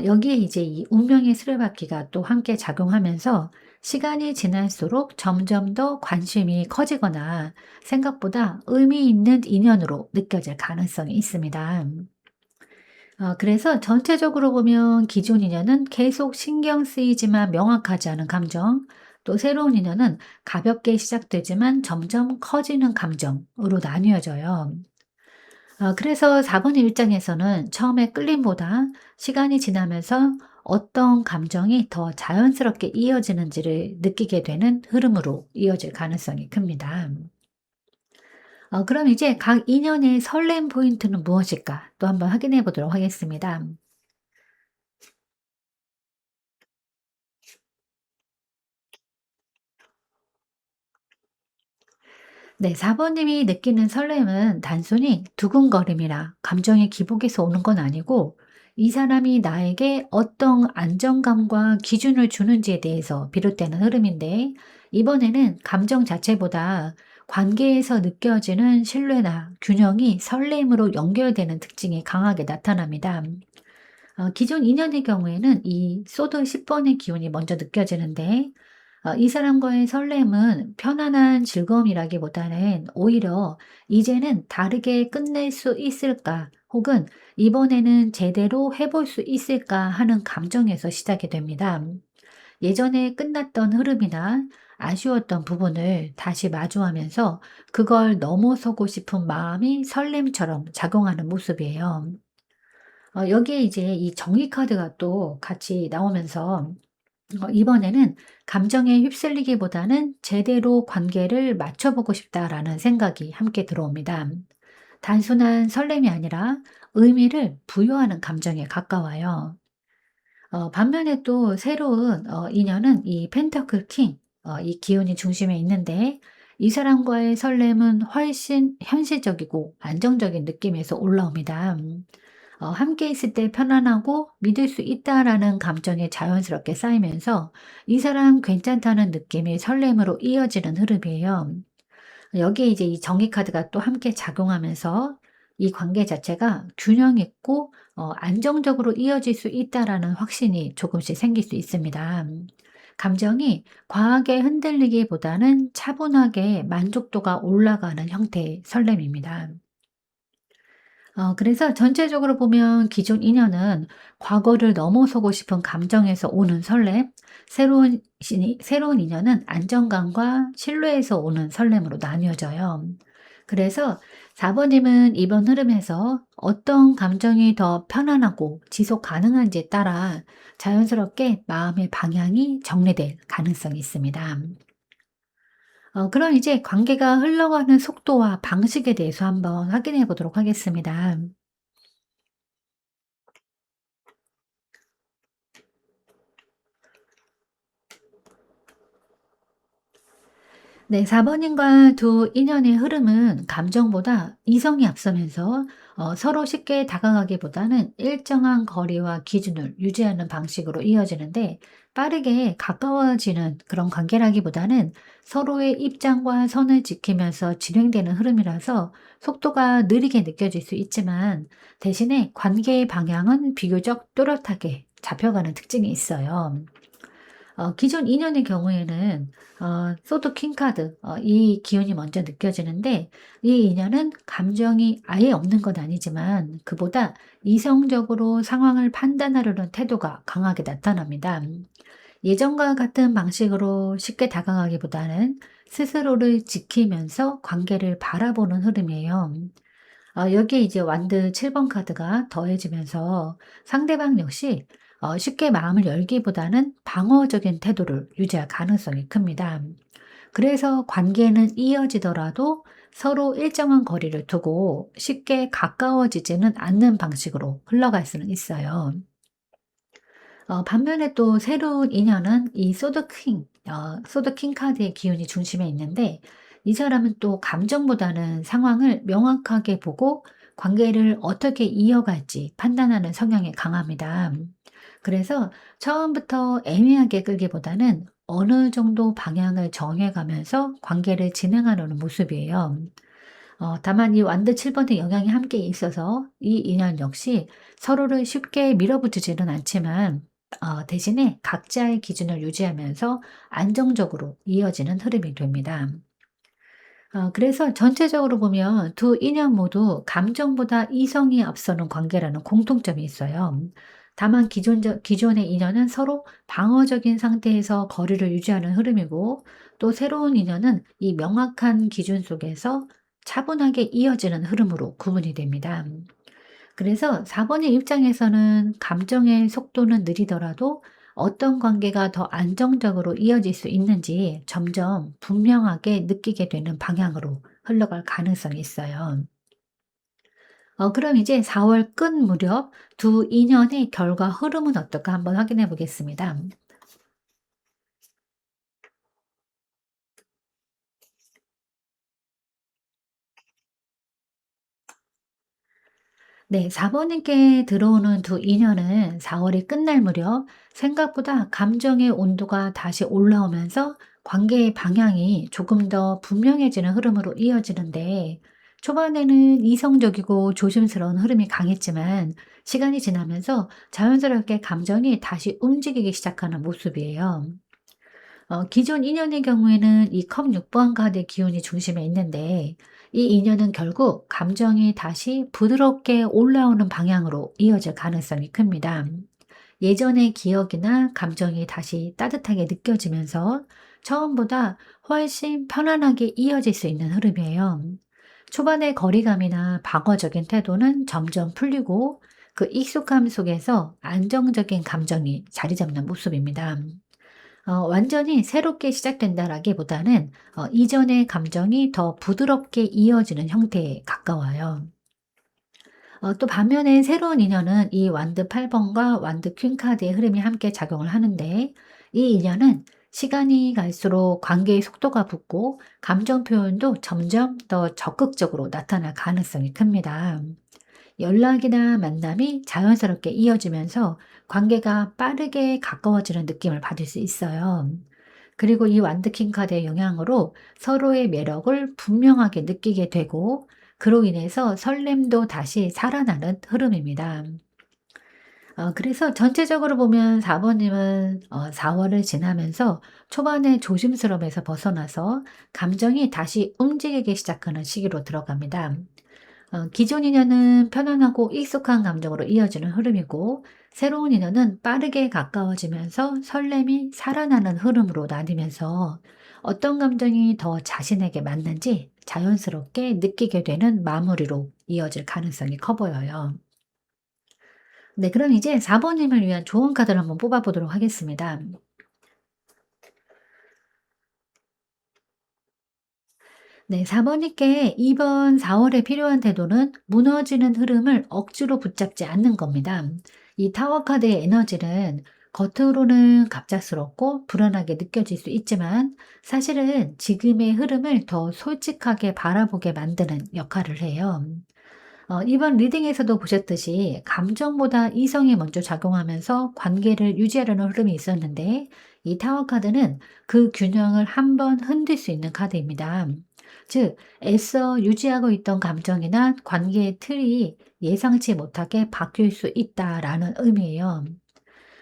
여기에 이제 이 운명의 수레바퀴가 또 함께 작용하면서 시간이 지날수록 점점 더 관심이 커지거나 생각보다 의미 있는 인연으로 느껴질 가능성이 있습니다. 그래서 전체적으로 보면 기존 인연은 계속 신경 쓰이지만 명확하지 않은 감정, 또 새로운 인연은 가볍게 시작되지만 점점 커지는 감정으로 나뉘어져요. 그래서 4번의 입장에서는 처음에 끌림보다 시간이 지나면서 어떤 감정이 더 자연스럽게 이어지는지를 느끼게 되는 흐름으로 이어질 가능성이 큽니다. 그럼 이제 각 인연의 설렘 포인트는 무엇일까? 또 한번 확인해 보도록 하겠습니다. 네, 4번님이 느끼는 설렘은 단순히 두근거림이나 감정의 기복에서 오는 건 아니고 이 사람이 나에게 어떤 안정감과 기준을 주는지에 대해서 비롯되는 흐름인데 이번에는 감정 자체보다 관계에서 느껴지는 신뢰나 균형이 설렘으로 연결되는 특징이 강하게 나타납니다. 기존 인연의 경우에는 이 소드 10번의 기운이 먼저 느껴지는데 이 사람과의 설렘은 편안한 즐거움이라기보다는 오히려 '이제는 다르게 끝낼 수 있을까?' 혹은 '이번에는 제대로 해볼 수 있을까?' 하는 감정에서 시작이 됩니다. 예전에 끝났던 흐름이나 아쉬웠던 부분을 다시 마주하면서 그걸 넘어서고 싶은 마음이 설렘처럼 작용하는 모습이에요. 여기에 이제 이 정의 카드가 또 같이 나오면서 이번에는 감정에 휩쓸리기보다는 '제대로 관계를 맞춰보고 싶다.'라는 생각이 함께 들어옵니다. 단순한 설렘이 아니라 의미를 부여하는 감정에 가까워요. 반면에 또 새로운 인연은 이 펜터클 킹 이 기운이 중심에 있는데 이 사람과의 설렘은 훨씬 현실적이고 안정적인 느낌에서 올라옵니다. 함께 있을 때 편안하고 믿을 수 있다라는 감정이 자연스럽게 쌓이면서 이 사람 괜찮다는 느낌이 설렘으로 이어지는 흐름이에요. 여기에 이제 이 정의 카드가 또 함께 작용하면서 이 관계 자체가 균형 있고 안정적으로 이어질 수 있다라는 확신이 조금씩 생길 수 있습니다. 감정이 과하게 흔들리기보다는 차분하게 만족도가 올라가는 형태의 설렘입니다. 그래서 전체적으로 보면 기존 인연은 과거를 넘어서고 싶은 감정에서 오는 설렘, 새로운 인연은 안정감과 신뢰에서 오는 설렘으로 나뉘어져요. 그래서 4번님은 이번 흐름에서 어떤 감정이 더 편안하고 지속 가능한지에 따라 자연스럽게 마음의 방향이 정리될 가능성이 있습니다. 그럼 이제 관계가 흘러가는 속도와 방식에 대해서 한번 확인해 보도록 하겠습니다. 네, 4번님과 두 인연의 흐름은 감정보다 이성이 앞서면서 서로 쉽게 다가가기보다는 일정한 거리와 기준을 유지하는 방식으로 이어지는데 빠르게 가까워지는 그런 관계라기보다는 서로의 입장과 선을 지키면서 진행되는 흐름이라서 속도가 느리게 느껴질 수 있지만 대신에 관계의 방향은 비교적 또렷하게 잡혀가는 특징이 있어요. 기존 인연의 경우에는 소드 킹 카드 이 기운이 먼저 느껴지는데 이 인연은 감정이 아예 없는 건 아니지만 그보다 이성적으로 상황을 판단하려는 태도가 강하게 나타납니다. 예전과 같은 방식으로 쉽게 다가가기보다는 스스로를 지키면서 관계를 바라보는 흐름이에요. 여기에 이제 완드 7번 카드가 더해지면서 상대방 역시 쉽게 마음을 열기보다는 방어적인 태도를 유지할 가능성이 큽니다. 그래서 관계는 이어지더라도 서로 일정한 거리를 두고 쉽게 가까워지지는 않는 방식으로 흘러갈 수는 있어요. 반면에 또 새로운 인연은 이 소드 킹 카드의 기운이 중심에 있는데 이 사람은 또 감정보다는 상황을 명확하게 보고 관계를 어떻게 이어갈지 판단하는 성향이 강합니다. 그래서 처음부터 애매하게 끌기보다는 어느 정도 방향을 정해가면서 관계를 진행하려는 모습이에요. 다만 이 완드 7 번의 영향이 함께 있어서 이 인연 역시 서로를 쉽게 밀어붙이지는 않지만 대신에 각자의 기준을 유지하면서 안정적으로 이어지는 흐름이 됩니다. 그래서 전체적으로 보면 두 인연 모두 감정보다 이성이 앞서는 관계라는 공통점이 있어요. 다만 기존의 인연은 서로 방어적인 상태에서 거리를 유지하는 흐름이고, 또 새로운 인연은 이 명확한 기준 속에서 차분하게 이어지는 흐름으로 구분이 됩니다. 그래서 4번의 입장에서는 감정의 속도는 느리더라도 어떤 관계가 더 안정적으로 이어질 수 있는지 점점 분명하게 느끼게 되는 방향으로 흘러갈 가능성이 있어요. 그럼 이제 4월 끝 무렵 두 인연의 결과 흐름은 어떨까 한번 확인해 보겠습니다. 네, 4번님께 들어오는 두 인연은 4월이 끝날 무렵 생각보다 감정의 온도가 다시 올라오면서 관계의 방향이 조금 더 분명해지는 흐름으로 이어지는데, 초반에는 이성적이고 조심스러운 흐름이 강했지만 시간이 지나면서 자연스럽게 감정이 다시 움직이기 시작하는 모습이에요. 기존 인연의 경우에는 이 컵 6번 카드의 기운이 중심에 있는데, 이 인연은 결국 감정이 다시 부드럽게 올라오는 방향으로 이어질 가능성이 큽니다. 예전의 기억이나 감정이 다시 따뜻하게 느껴지면서 처음보다 훨씬 편안하게 이어질 수 있는 흐름이에요. 초반의 거리감이나 방어적인 태도는 점점 풀리고, 그 익숙함 속에서 안정적인 감정이 자리 잡는 모습입니다. 완전히 새롭게 시작된다라기보다는 이전의 감정이 더 부드럽게 이어지는 형태에 가까워요. 또 반면에 새로운 인연은 이 완드 8 번과 완드 퀸 카드의 흐름이 함께 작용을 하는데, 이 인연은 시간이 갈수록 관계의 속도가 붙고 감정 표현도 점점 더 적극적으로 나타날 가능성이 큽니다. 연락이나 만남이 자연스럽게 이어지면서 관계가 빠르게 가까워지는 느낌을 받을 수 있어요. 그리고 이 완드킹 카드의 영향으로 서로의 매력을 분명하게 느끼게 되고, 그로 인해서 설렘도 다시 살아나는 흐름입니다. 그래서 전체적으로 보면 4번님은 4월을 지나면서 초반에 조심스러움에서 벗어나서 감정이 다시 움직이기 시작하는 시기로 들어갑니다. 기존 인연은 편안하고 익숙한 감정으로 이어지는 흐름이고, 새로운 인연은 빠르게 가까워지면서 설렘이 살아나는 흐름으로 나뉘면서 어떤 감정이 더 자신에게 맞는지 자연스럽게 느끼게 되는 마무리로 이어질 가능성이 커 보여요. 네, 그럼 이제 4번님을 위한 좋은 카드를 한번 뽑아보도록 하겠습니다. 네, 4번님께 이번 4월에 필요한 태도는 무너지는 흐름을 억지로 붙잡지 않는 겁니다. 이 타워 카드의 에너지는 겉으로는 갑작스럽고 불안하게 느껴질 수 있지만, 사실은 지금의 흐름을 더 솔직하게 바라보게 만드는 역할을 해요. 이번 리딩에서도 보셨듯이 감정보다 이성이 먼저 작용하면서 관계를 유지하려는 흐름이 있었는데, 이 타워 카드는 그 균형을 한번 흔들 수 있는 카드입니다. 즉, 애써 유지하고 있던 감정이나 관계의 틀이 예상치 못하게 바뀔 수 있다라는 의미예요.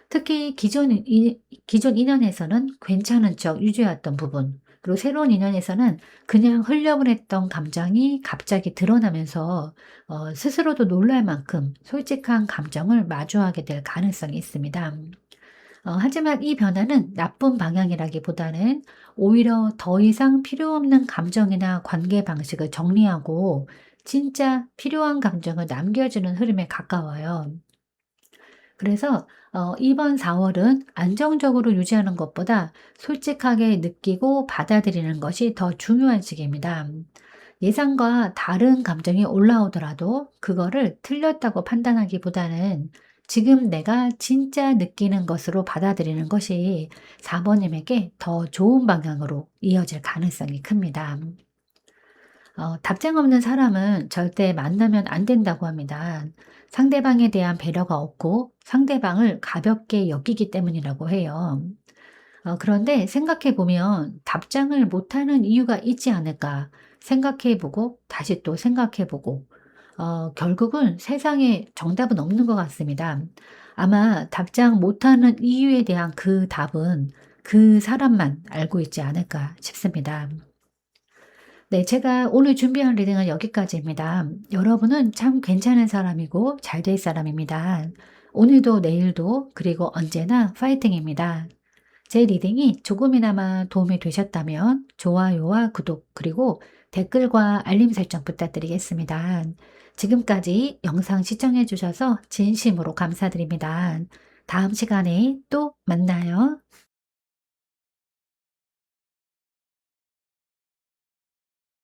특히 기존 인연에서는 괜찮은 척 유지해왔던 부분, 그리고 새로운 인연에서는 그냥 흘려보냈던 감정이 갑자기 드러나면서 스스로도 놀랄 만큼 솔직한 감정을 마주하게 될 가능성이 있습니다. 하지만 이 변화는 나쁜 방향이라기보다는 오히려 더 이상 필요 없는 감정이나 관계 방식을 정리하고 진짜 필요한 감정을 남겨주는 흐름에 가까워요. 그래서 이번 4월은 안정적으로 유지하는 것보다 솔직하게 느끼고 받아들이는 것이 더 중요한 시기입니다. 예상과 다른 감정이 올라오더라도 그거를 틀렸다고 판단하기보다는 지금 내가 진짜 느끼는 것으로 받아들이는 것이 4번님에게 더 좋은 방향으로 이어질 가능성이 큽니다. 답장 없는 사람은 절대 만나면 안 된다고 합니다. 상대방에 대한 배려가 없고 상대방을 가볍게 여기기 때문이라고 해요. 그런데 생각해 보면 답장을 못하는 이유가 있지 않을까 생각해 보고 다시 또 생각해 보고 결국은 세상에 정답은 없는 것 같습니다. 아마 답장 못하는 이유에 대한 그 답은 그 사람만 알고 있지 않을까 싶습니다. 네, 제가 오늘 준비한 리딩은 여기까지입니다. 여러분은 참 괜찮은 사람이고 잘 될 사람입니다. 오늘도 내일도 그리고 언제나 파이팅입니다. 제 리딩이 조금이나마 도움이 되셨다면 좋아요와 구독 그리고 댓글과 알림 설정 부탁드리겠습니다. 지금까지 영상 시청해 주셔서 진심으로 감사드립니다. 다음 시간에 또 만나요.